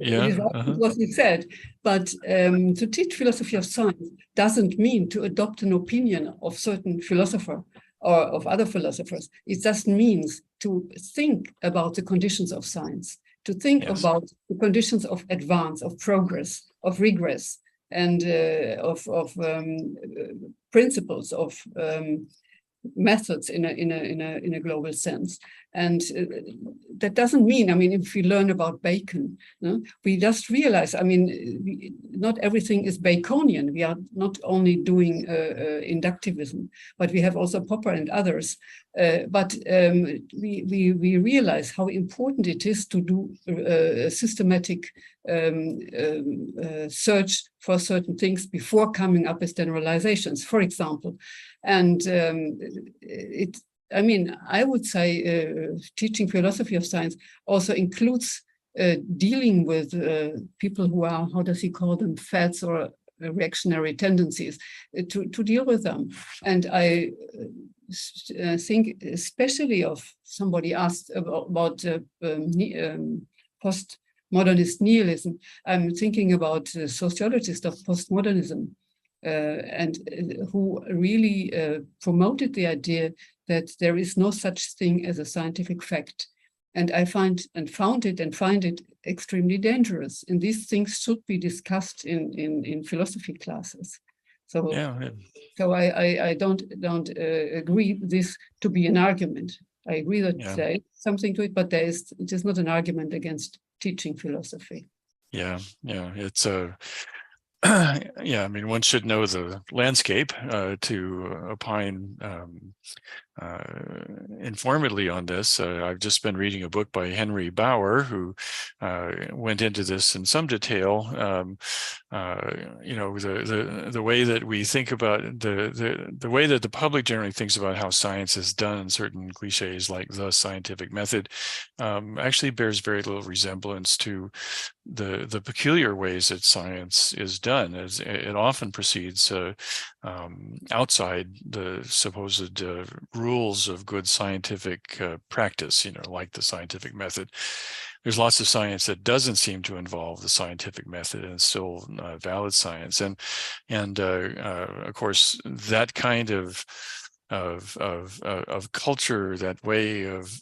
Yeah. He's right with what he said. But to teach philosophy of science doesn't mean to adopt an opinion of certain philosopher or of other philosophers. It just means to think about the conditions of science, to think about the conditions of advance, of progress, of regress, and of principles of methods in a global sense. And that doesn't mean, I mean, if we learn about Bacon, we just realize, I mean, not everything is Baconian. We are not only doing inductivism, but we have also Popper and others. But we realize how important it is to do a systematic search for certain things before coming up with generalizations, for example. And I mean, I would say teaching philosophy of science also includes dealing with people who are, how does he call them, fads or reactionary tendencies, to deal with them. And I think especially of somebody asked about postmodernist nihilism. I'm thinking about sociologists of postmodernism and who really promoted the idea that there is no such thing as a scientific fact. And I found it extremely dangerous. And these things should be discussed in philosophy classes. So, so I don't agree this to be an argument. I agree that there is something to it, but it is not an argument against teaching philosophy. It's a I mean, one should know the landscape to opine informedly on this. I've just been reading a book by Henry Bauer, who went into this in some detail. You know, the way that we think about the way that the public generally thinks about how science is done, and certain cliches like the scientific method actually bears very little resemblance to the peculiar ways that science is done, as it often proceeds outside the supposed rules of good scientific practice, you know, like the scientific method. There's lots of science that doesn't seem to involve the scientific method, and it's still valid science. And of course, that kind of culture, that way of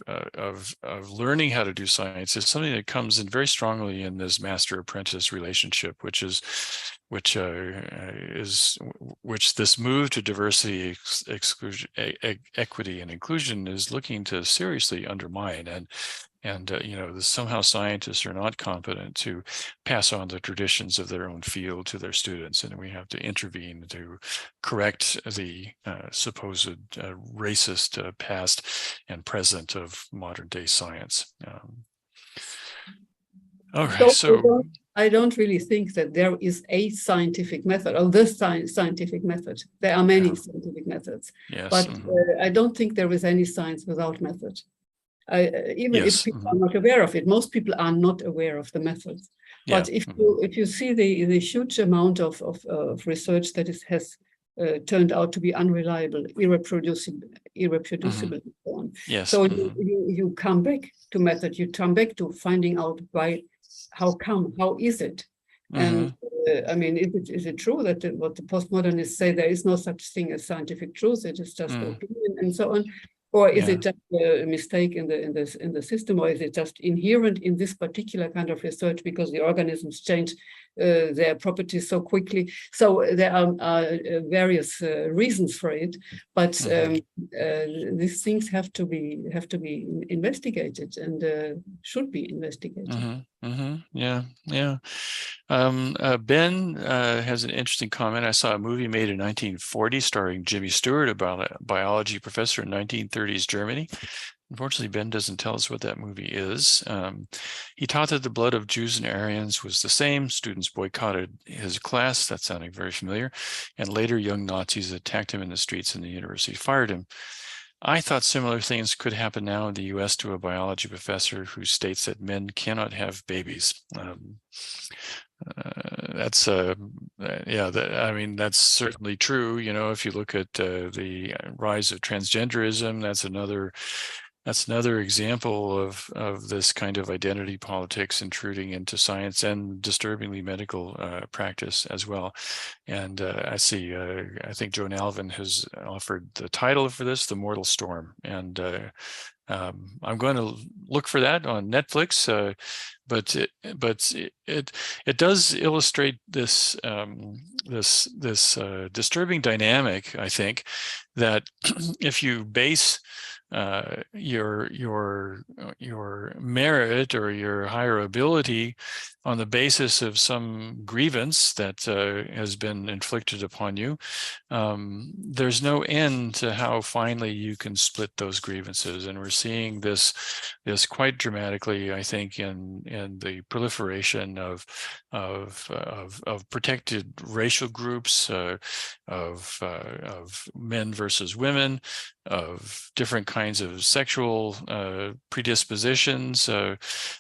learning how to do science, is something that comes in very strongly in this master-apprentice relationship, which this move to diversity, exclusion, equity, and inclusion is looking to seriously undermine. And you know, somehow scientists are not competent to pass on the traditions of their own field to their students, and we have to intervene to correct the supposed racist past and present of modern day science. Okay, so I don't really think that there is a scientific method, or the scientific method. There are many scientific methods, but I don't think there is any science without method. Even if people are not aware of it, most people are not aware of the methods. But if you see the huge amount of research that has turned out to be unreliable, irreproducible, and so on. So you come back to method. You come back to finding out how is it? And I mean, is it true that what the postmodernists say, there is no such thing as scientific truth? It is just opinion and so on. Or is it just a mistake in the system, or is it just inherent in this particular kind of research because the organisms change their properties so quickly? So there are various reasons for it, but these things have to be investigated and should be investigated. Ben has an interesting comment. I saw a movie made in 1940 starring Jimmy Stewart about a biology professor in 1930s Germany. Unfortunately, Ben doesn't tell us what that movie is. He taught that the blood of Jews and Aryans was the same. Students boycotted his class. That's sounding very familiar. And later, young Nazis attacked him in the streets, and the university fired him. I thought similar things could happen now in the US to a biology professor who states that men cannot have babies. That's I mean, that's certainly true. You know, if you look at the rise of transgenderism, that's another example of this kind of identity politics intruding into science and disturbingly medical practice as well. And I think Joan Alvin has offered the title for this, The Mortal Storm. And I'm going to look for that on Netflix, but it does illustrate this disturbing dynamic, I think, that if you base your merit or your higher ability on the basis of some grievance that has been inflicted upon you, there's no end to how finely you can split those grievances. And we're seeing this quite dramatically, I think, in the proliferation of protected racial groups, of men versus women, of different kinds of sexual predispositions, to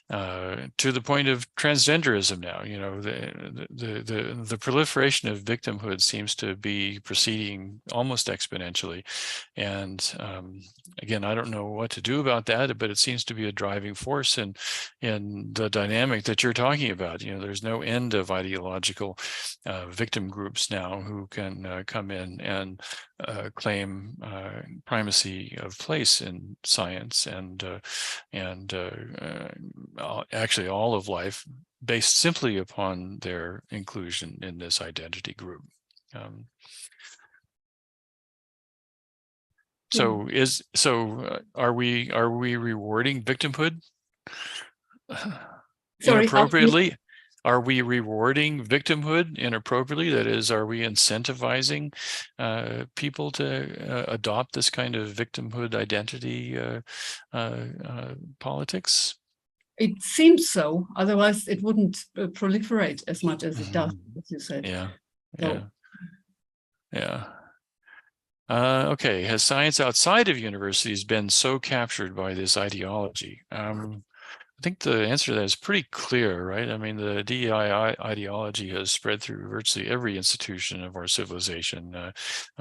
the point of transgenderism now. You know, the proliferation of victimhood seems to be proceeding almost exponentially. And again, I don't know what to do about that, but it seems to be a driving force in the dynamic that you're talking about. You know, there's no end of ideological victim groups now who can come in and claim primacy of place in science and actually all of life, based simply upon their inclusion in this identity group. Are we rewarding victimhood inappropriately? Are we rewarding victimhood inappropriately? That is, are we incentivizing people to adopt this kind of victimhood identity politics? It seems so. Otherwise, it wouldn't proliferate as much as it does, as you said. Yeah. Okay. Has science outside of universities been so captured by this ideology? I think the answer to that is pretty clear, right? I mean, the DEI ideology has spread through virtually every institution of our civilization,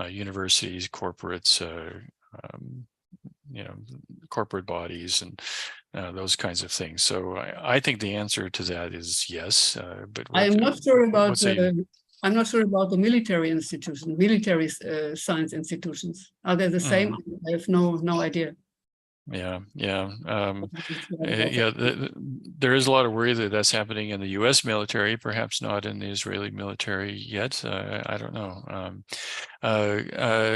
universities, corporates, you know, corporate bodies, and those kinds of things. So I think the answer to that is yes. But I'm not sure about I'm not sure about the military institutions, military science institutions. Are they the same? I have no idea. Yeah. There is a lot of worry that that's happening in the U.S. military, perhaps not in the Israeli military yet. I don't know.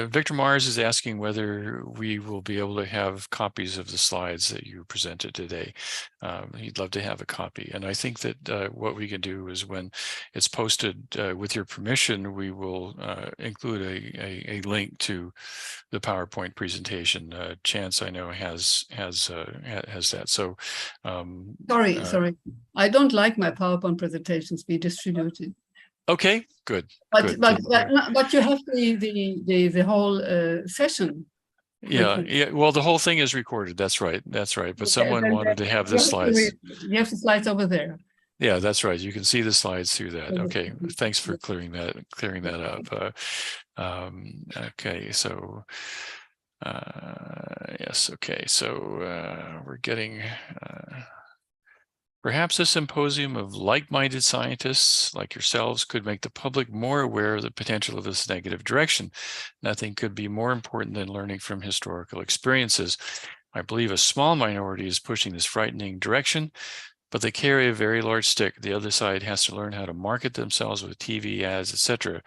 Victor Mars is asking whether we will be able to have copies of the slides that you presented today. He'd love to have a copy. And I think that what we can do is, when it's posted, with your permission, we will include a link to the PowerPoint presentation. Chance, I know, has that. So sorry, I don't like my PowerPoint presentations be distributed. Okay, good. But you have the whole session. Yeah. Well, the whole thing is recorded. That's right. But okay, someone wanted to have the slides. You have the slides over there. Yeah, that's right. You can see the slides through that. Okay, thanks for clearing that up. Okay, so yes. Okay, so we're getting. Perhaps a symposium of like-minded scientists like yourselves could make the public more aware of the potential of this negative direction. Nothing could be more important than learning from historical experiences. I believe a small minority is pushing this frightening direction, but they carry a very large stick. The other side has to learn how to market themselves with TV ads, etc.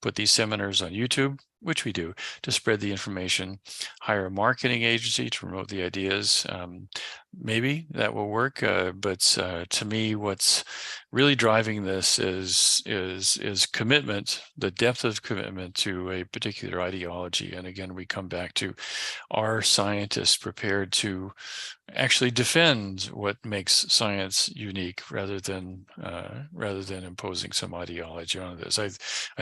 Put these seminars on YouTube, which we do, to spread the information. Hire a marketing agency to promote the ideas. Maybe that will work, but to me, what's really driving this is commitment, the depth of commitment to a particular ideology. And again, we come back to, are scientists prepared to actually defend what makes science unique, rather than imposing some ideology on this? I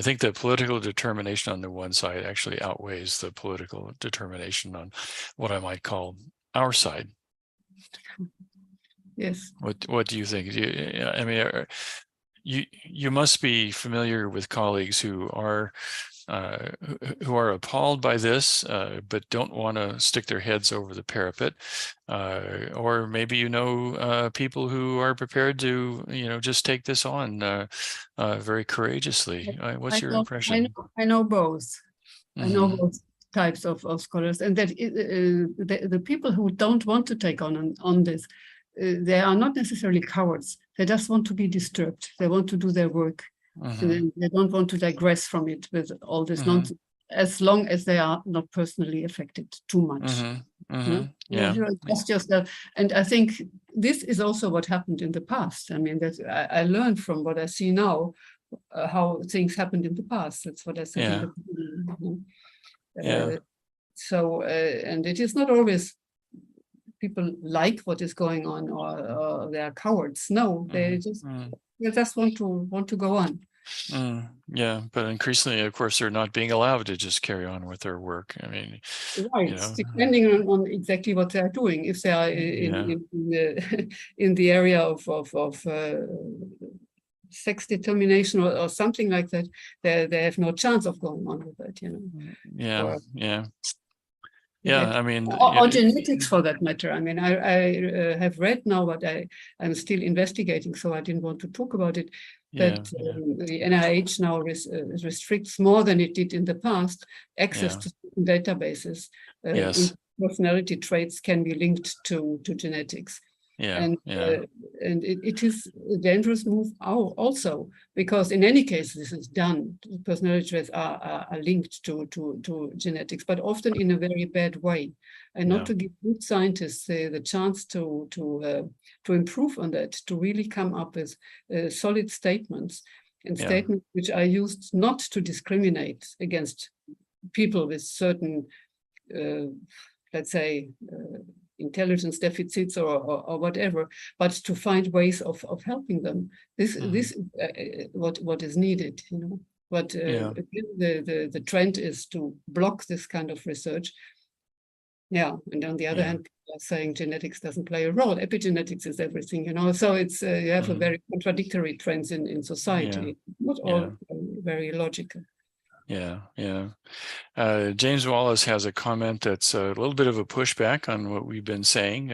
think that political determination on the one side actually outweighs the political determination on what I might call our side. Yes. What do you think? I mean, you must be familiar with colleagues who are appalled by this, but don't want to stick their heads over the parapet, or maybe people who are prepared to just take this on very courageously. What's your impression? I know both. Mm-hmm. I know both types of scholars, and that the people who don't want to take on this, they are not necessarily cowards. They just want to be disturbed. They want to do their work. Mm-hmm. They don't want to digress from it with all this nonsense, as long as they are not personally affected too much. Mm-hmm. Yeah. Just yourself. And I think this is also what happened in the past. I mean, that I learned from what I see now, how things happened in the past. That's what I said in the beginning. And it is not always people like what is going on, or they are cowards. No, they just want to go on. Yeah, but increasingly, of course, they're not being allowed to just carry on with their work. I mean, right, depending on exactly what they are doing. If they are in the area of sex determination or something like that, they have no chance of going on with that. I mean, or genetics for that matter. I mean, I have read now, but I'm still investigating, so I didn't want to talk about it. That the NIH now restricts more than it did in the past access to databases. Personality traits can be linked to genetics. And it is a dangerous move also, because in any case this is done. Personality traits are linked to genetics, but often in a very bad way, and not to give good scientists the chance to improve on that, to really come up with solid statements, and statements which are used not to discriminate against people with certain, let's say, intelligence deficits or whatever, but to find ways of helping them. This is what is needed, But the trend is to block this kind of research. And on the other hand, people are saying genetics doesn't play a role. Epigenetics is everything, So it's you have a very contradictory trends in society. Not all very logical. James Wallace has a comment that's a little bit of a pushback on what we've been saying.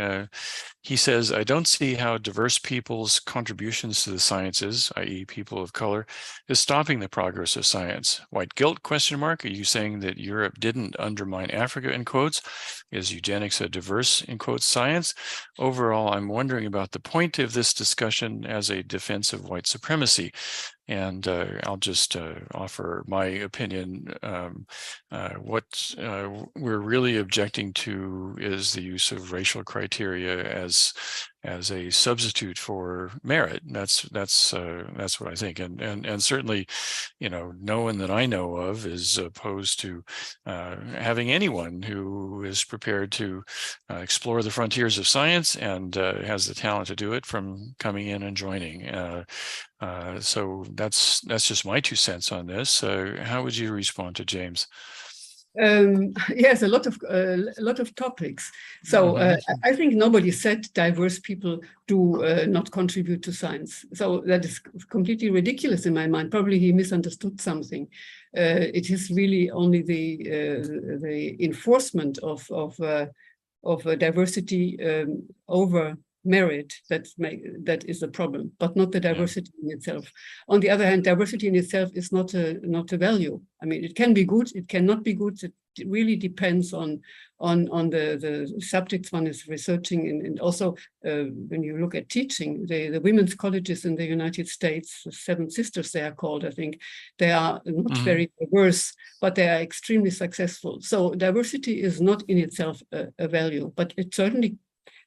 He says, I don't see how diverse people's contributions to the sciences, i.e. people of color, is stopping the progress of science. White guilt, ? Are you saying that Europe didn't undermine Africa, in quotes? Is eugenics a diverse, in quotes, science? Overall, I'm wondering about the point of this discussion as a defense of white supremacy. And I'll just offer my opinion. What we're really objecting to is the use of racial criteria as a substitute for merit. That's what I think. And certainly, no one that I know of is opposed to having anyone who is prepared to explore the frontiers of science and has the talent to do it from coming in and joining. So that's just my 2 cents on this. How would you respond to James? Yes, a lot of topics. So I think nobody said diverse people do not contribute to science. So that is completely ridiculous in my mind. Probably he misunderstood something. It is really only the enforcement of diversity over merit that is the problem, but not the diversity in itself. On the other hand, diversity in itself is not a value. I mean, it can be good, it cannot be good. It really depends on the subjects one is researching, and also when you look at teaching, the women's colleges in the United States, the Seven Sisters they are called, I think, they are not very diverse, but they are extremely successful. So diversity is not in itself a value, but it certainly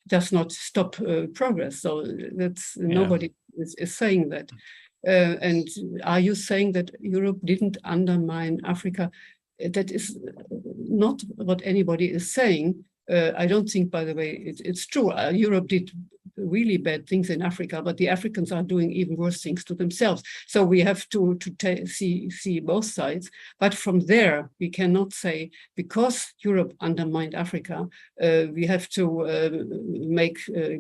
does not stop progress. So that's nobody is saying that. And are you saying that Europe didn't undermine Africa? That is not what anybody is saying. I don't think, by the way, it's true. Europe did really bad things in Africa, but the Africans are doing even worse things to themselves. So we have to see both sides. But from there, we cannot say, because Europe undermined Africa, we have to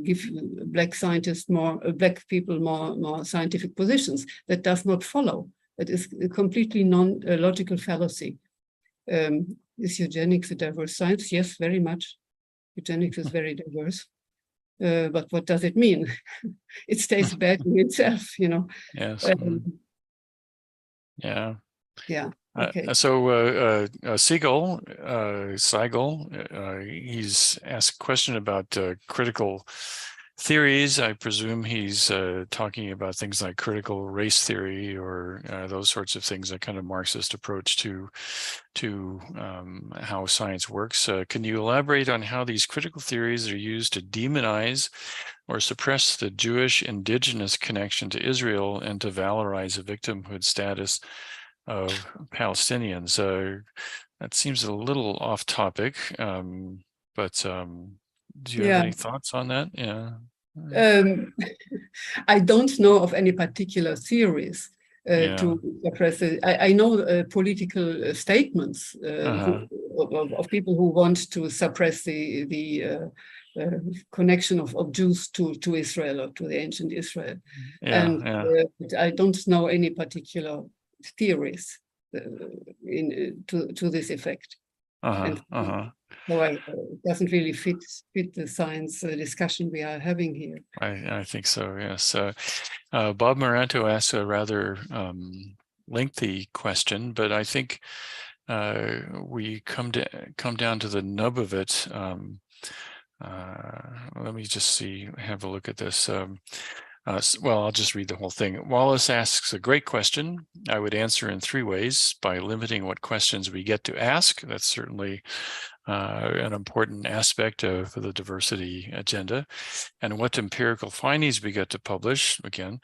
give black scientists black people more scientific positions. That does not follow. That is a completely non-logical fallacy. Is eugenics a diverse science? Yes, very much. Eugenics is very diverse. But what does it mean? It stays bad in itself, Yes. Yeah. Okay. So Siegel, he's asked a question about critical theories, I presume he's talking about things like critical race theory or those sorts of things, a kind of Marxist approach to how science works. Can you elaborate on how these critical theories are used to demonize or suppress the Jewish indigenous connection to Israel and to valorize the victimhood status of Palestinians? That seems a little off topic, but do you have any thoughts on that? Yeah. I don't know of any particular theories to suppress it. I know political statements of people who want to suppress the connection of Jews to Israel or to the ancient Israel. But I don't know any particular theories to this effect. So it doesn't really fit the science discussion we are having here. I think so, yes. Bob Maranto asked a rather lengthy question, but I think we come down to the nub of it. Let me just have a look at this. Well, I'll just read the whole thing. Wallace asks a great question. I would answer in 3 ways: by limiting what questions we get to ask. That's certainly an important aspect of the diversity agenda. And what empirical findings we get to publish, again,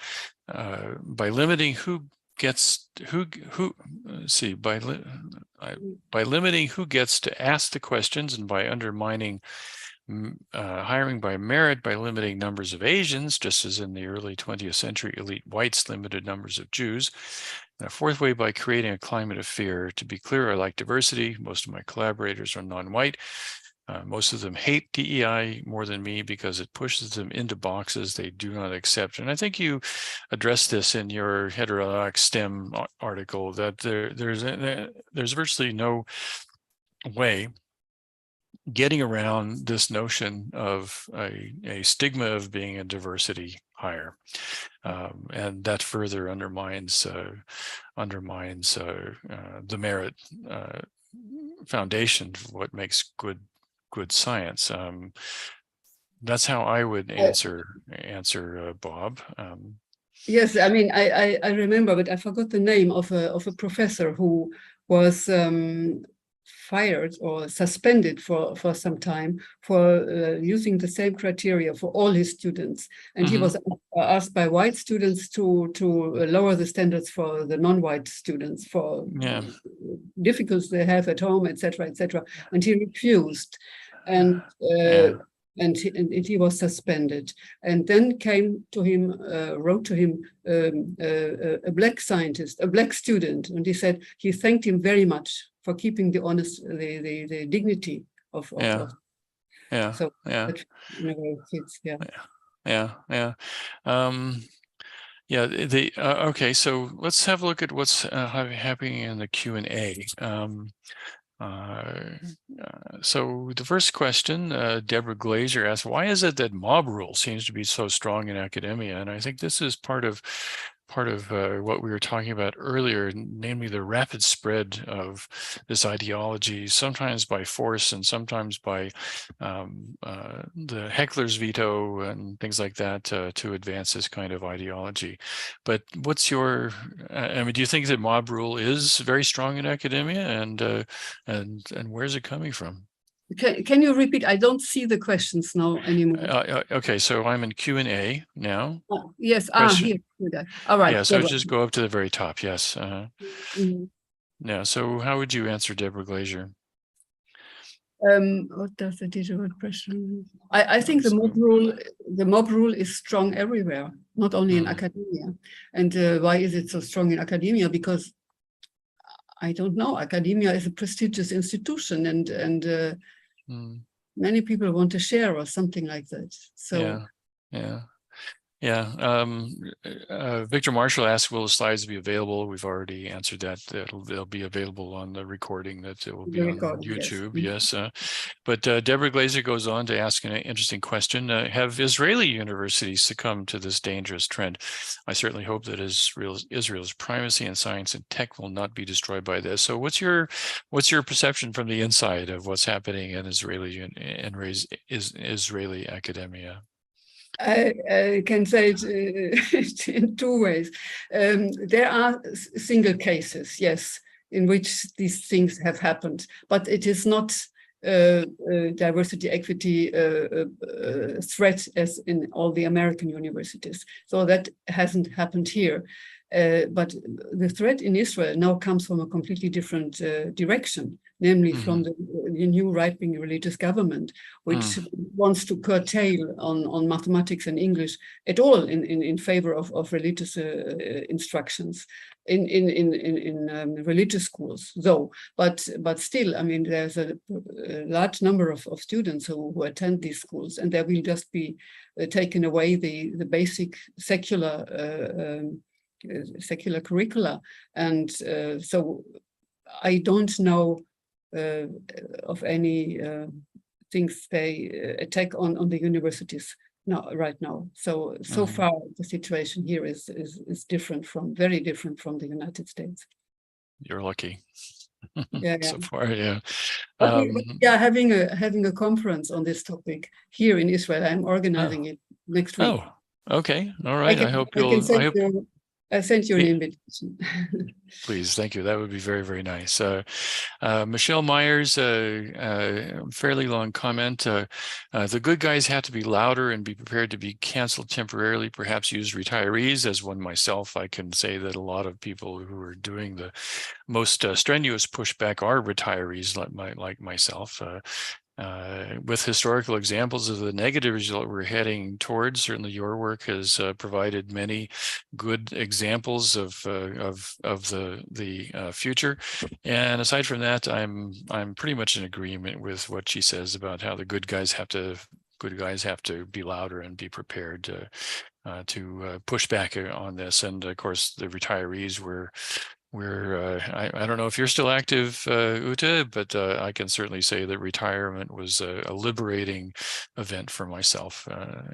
by limiting by limiting who gets to ask the questions, and by undermining hiring by merit, by limiting numbers of Asians, just as in the early 20th century elite whites limited numbers of Jews. And a 4th way, by creating a climate of fear. To be clear, I like diversity. Most of my collaborators are non-white. Most of them hate DEI more than me because it pushes them into boxes they do not accept. And I think you addressed this in your Heterodox STEM article, that there's virtually no way getting around this notion of a stigma of being a diversity hire, and that further undermines the merit foundation for what makes good science. That's how I would answer Bob. Yes, I mean, I remember, but I forgot the name of a professor who was fired or suspended for some time for using the same criteria for all his students. And he was asked by white students to lower the standards for the non-white students for difficulties they have at home, etc., etc. And he refused. And he was suspended. And then wrote to him a black scientist, a black student, and he said he thanked him very much for keeping the dignity of that in a way fits, okay, so let's have a look at what's happening in the Q&A. So the first question, Deborah Glazer asked, why is it that mob rule seems to be so strong in academia? And I think this is part of what we were talking about earlier, namely the rapid spread of this ideology, sometimes by force and sometimes by the heckler's veto and things like that to advance this kind of ideology. But what's your, do you think that mob rule is very strong in academia, and where's it coming from? Can you repeat? I don't see the questions now anymore. Okay, so I'm in Q&A now. Oh, yes, here. All right. Yeah, so just go up to the very top, yes. Yeah, so how would you answer Deborah Glazer? What does the digital question? I think the mob rule is strong everywhere, not only in academia. And why is it so strong in academia? Because I don't know, academia is a prestigious institution, and many people want to share or something like that. So Victor Marshall asked, will the slides be available? We've already answered that. They'll be available on the recording, that it will be on YouTube. Yes. But Deborah Glazer goes on to ask an interesting question. Have Israeli universities succumbed to this dangerous trend? I certainly hope that Israel's primacy in science and tech will not be destroyed by this. So what's your perception from the inside of what's happening in Israeli academia? I can say it in two ways. There are single cases, yes, in which these things have happened, but it is not diversity, equity threat as in all the American universities. So that hasn't happened here. But the threat in Israel now comes from a completely different direction, namely from the new right-wing religious government, which wants to curtail on mathematics and English at all in favor of religious instructions in religious schools, though. But still, I mean, there's a large number of students who attend these schools, and there will just be taken away the basic secular curricula. And so I don't know of any things they attack on the universities right now. So far the situation here is different very different from the United States. You're lucky. Yeah. So far, yeah. Having a conference on this topic here in Israel. I'm organizing it next week. Oh, okay. All right. I sent you an invitation. Please, thank you. That would be very, very nice. Michelle Myers, fairly long comment. The good guys have to be louder and be prepared to be canceled temporarily, perhaps use retirees. As one myself, I can say that a lot of people who are doing the most strenuous pushback are retirees like myself. With historical examples of the negative result we're heading towards, certainly your work has provided many good examples of the future. And aside from that, I'm pretty much in agreement with what she says about how the good guys have to be louder and be prepared to push back on this. And of course, the retirees I don't know if you're still active, Ute, but I can certainly say that retirement was a liberating event for myself. I'm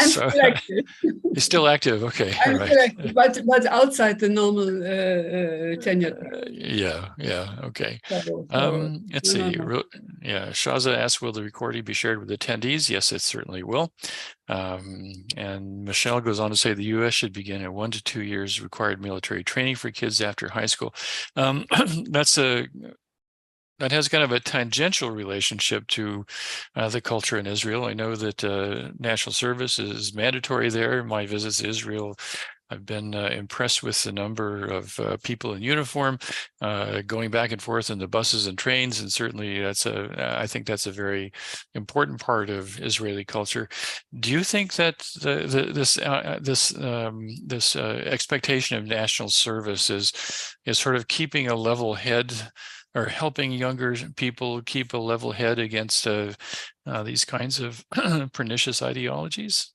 still active. You're still active, okay. I'm right. still active, but outside the normal tenure. Yeah, okay. Let's see. No. Yeah, Shaza asks, will the recording be shared with attendees? Yes, it certainly will. And Michelle goes on to say the U.S. should begin at 1 to 2 years required military training for kids after high school. That has kind of a tangential relationship to the culture in Israel. I know that national service is mandatory there. My visits to Israel, I've been impressed with the number of people in uniform going back and forth in the buses and trains, and certainly I think that's a very important part of Israeli culture. Do you think that this expectation of national service is sort of keeping a level head, or helping younger people keep a level head against these kinds of pernicious ideologies?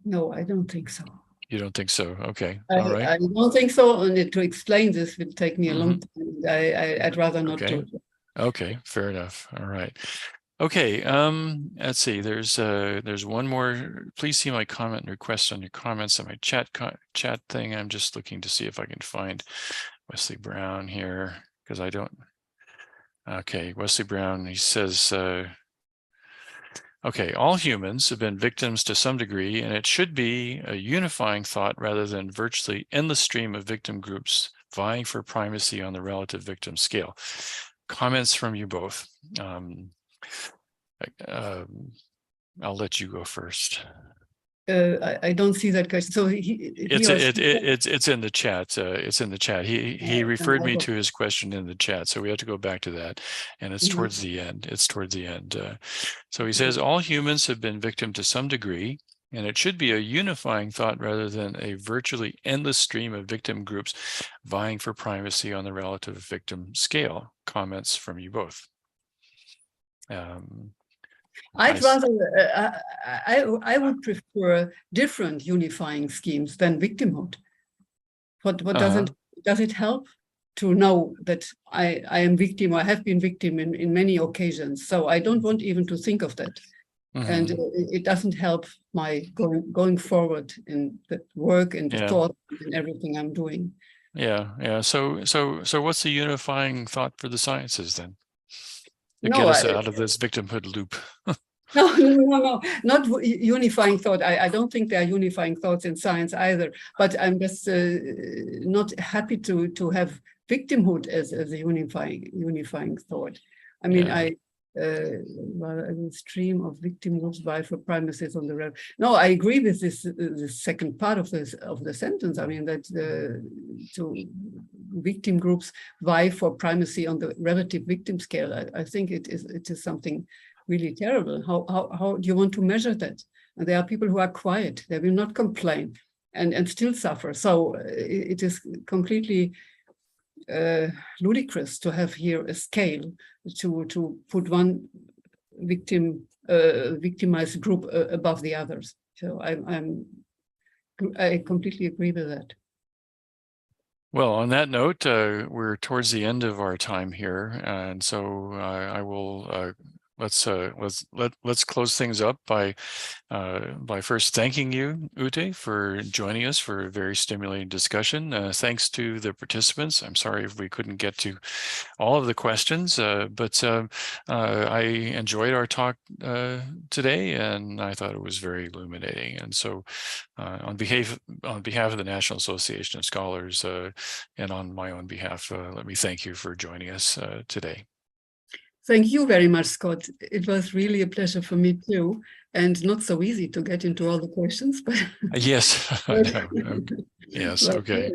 No, I don't think so. You don't think so? Okay. All right. I don't think so. And to explain this would take me a long time. I'd rather not do it. Okay, fair enough. All right. Okay, let's see. There's one more. Please see my comment and request on your comments on my chat thing. I'm just looking to see if I can find Wesley Brown here, because I don't. Okay, Wesley Brown, he says, okay, all humans have been victims to some degree, and it should be a unifying thought rather than virtually endless stream of victim groups vying for primacy on the relative victim scale. Comments from you both. I'll let you go first. I don't see that question. So it's in the chat. It's in the chat. He referred me to his question in the chat, so we have to go back to that. And it's towards the end. It's towards the end. So he says all humans have been victim to some degree, and it should be a unifying thought rather than a virtually endless stream of victim groups vying for primacy on the relative victim scale. Comments from you both. I'd rather, I would prefer different unifying schemes than victimhood. Does it help to know that I am victim, or I have been victim in many occasions? So I don't want even to think of that. And it doesn't help my going forward in the work and the thought and everything I'm doing. Yeah. So what's the unifying thought for the sciences then? get us out of this victimhood loop. No, not unifying thought. I don't think there are unifying thoughts in science either, but I'm just not happy to have victimhood as a unifying thought. I mean, Yeah. A stream of victimhoods vie for primacies on the road. No, I agree with this the second part of the sentence. I mean that to victim groups vie for primacy on the relative victim scale. I think it is something really terrible. How do you want to measure that? And there are people who are quiet; they will not complain and still suffer. So it is completely ludicrous to have here a scale to put one victimized group above the others. So I completely agree with that. Well, on that note, we're towards the end of our time here, and so I will let's close things up by first thanking you, Ute, for joining us for a very stimulating discussion. Thanks to the participants. I'm sorry if we couldn't get to all of the questions, but I enjoyed our talk today, and I thought it was very illuminating. And so, on behalf of the National Association of Scholars and on my own behalf, let me thank you for joining us today. Thank you very much, Scott. It was really a pleasure for me too, and not so easy to get into all the questions. But yes, I know. Okay. Yes, but, okay.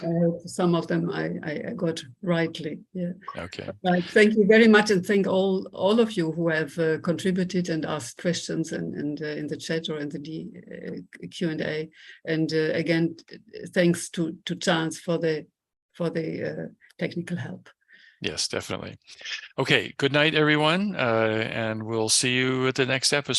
I hope some of them I got rightly. Yeah. Okay. Right. Thank you very much, and thank all of you who have contributed and asked questions and in the chat or in the Q&A. And again, thanks to Chance for the technical help. Yes, definitely. Okay, good night, everyone, and we'll see you at the next episode.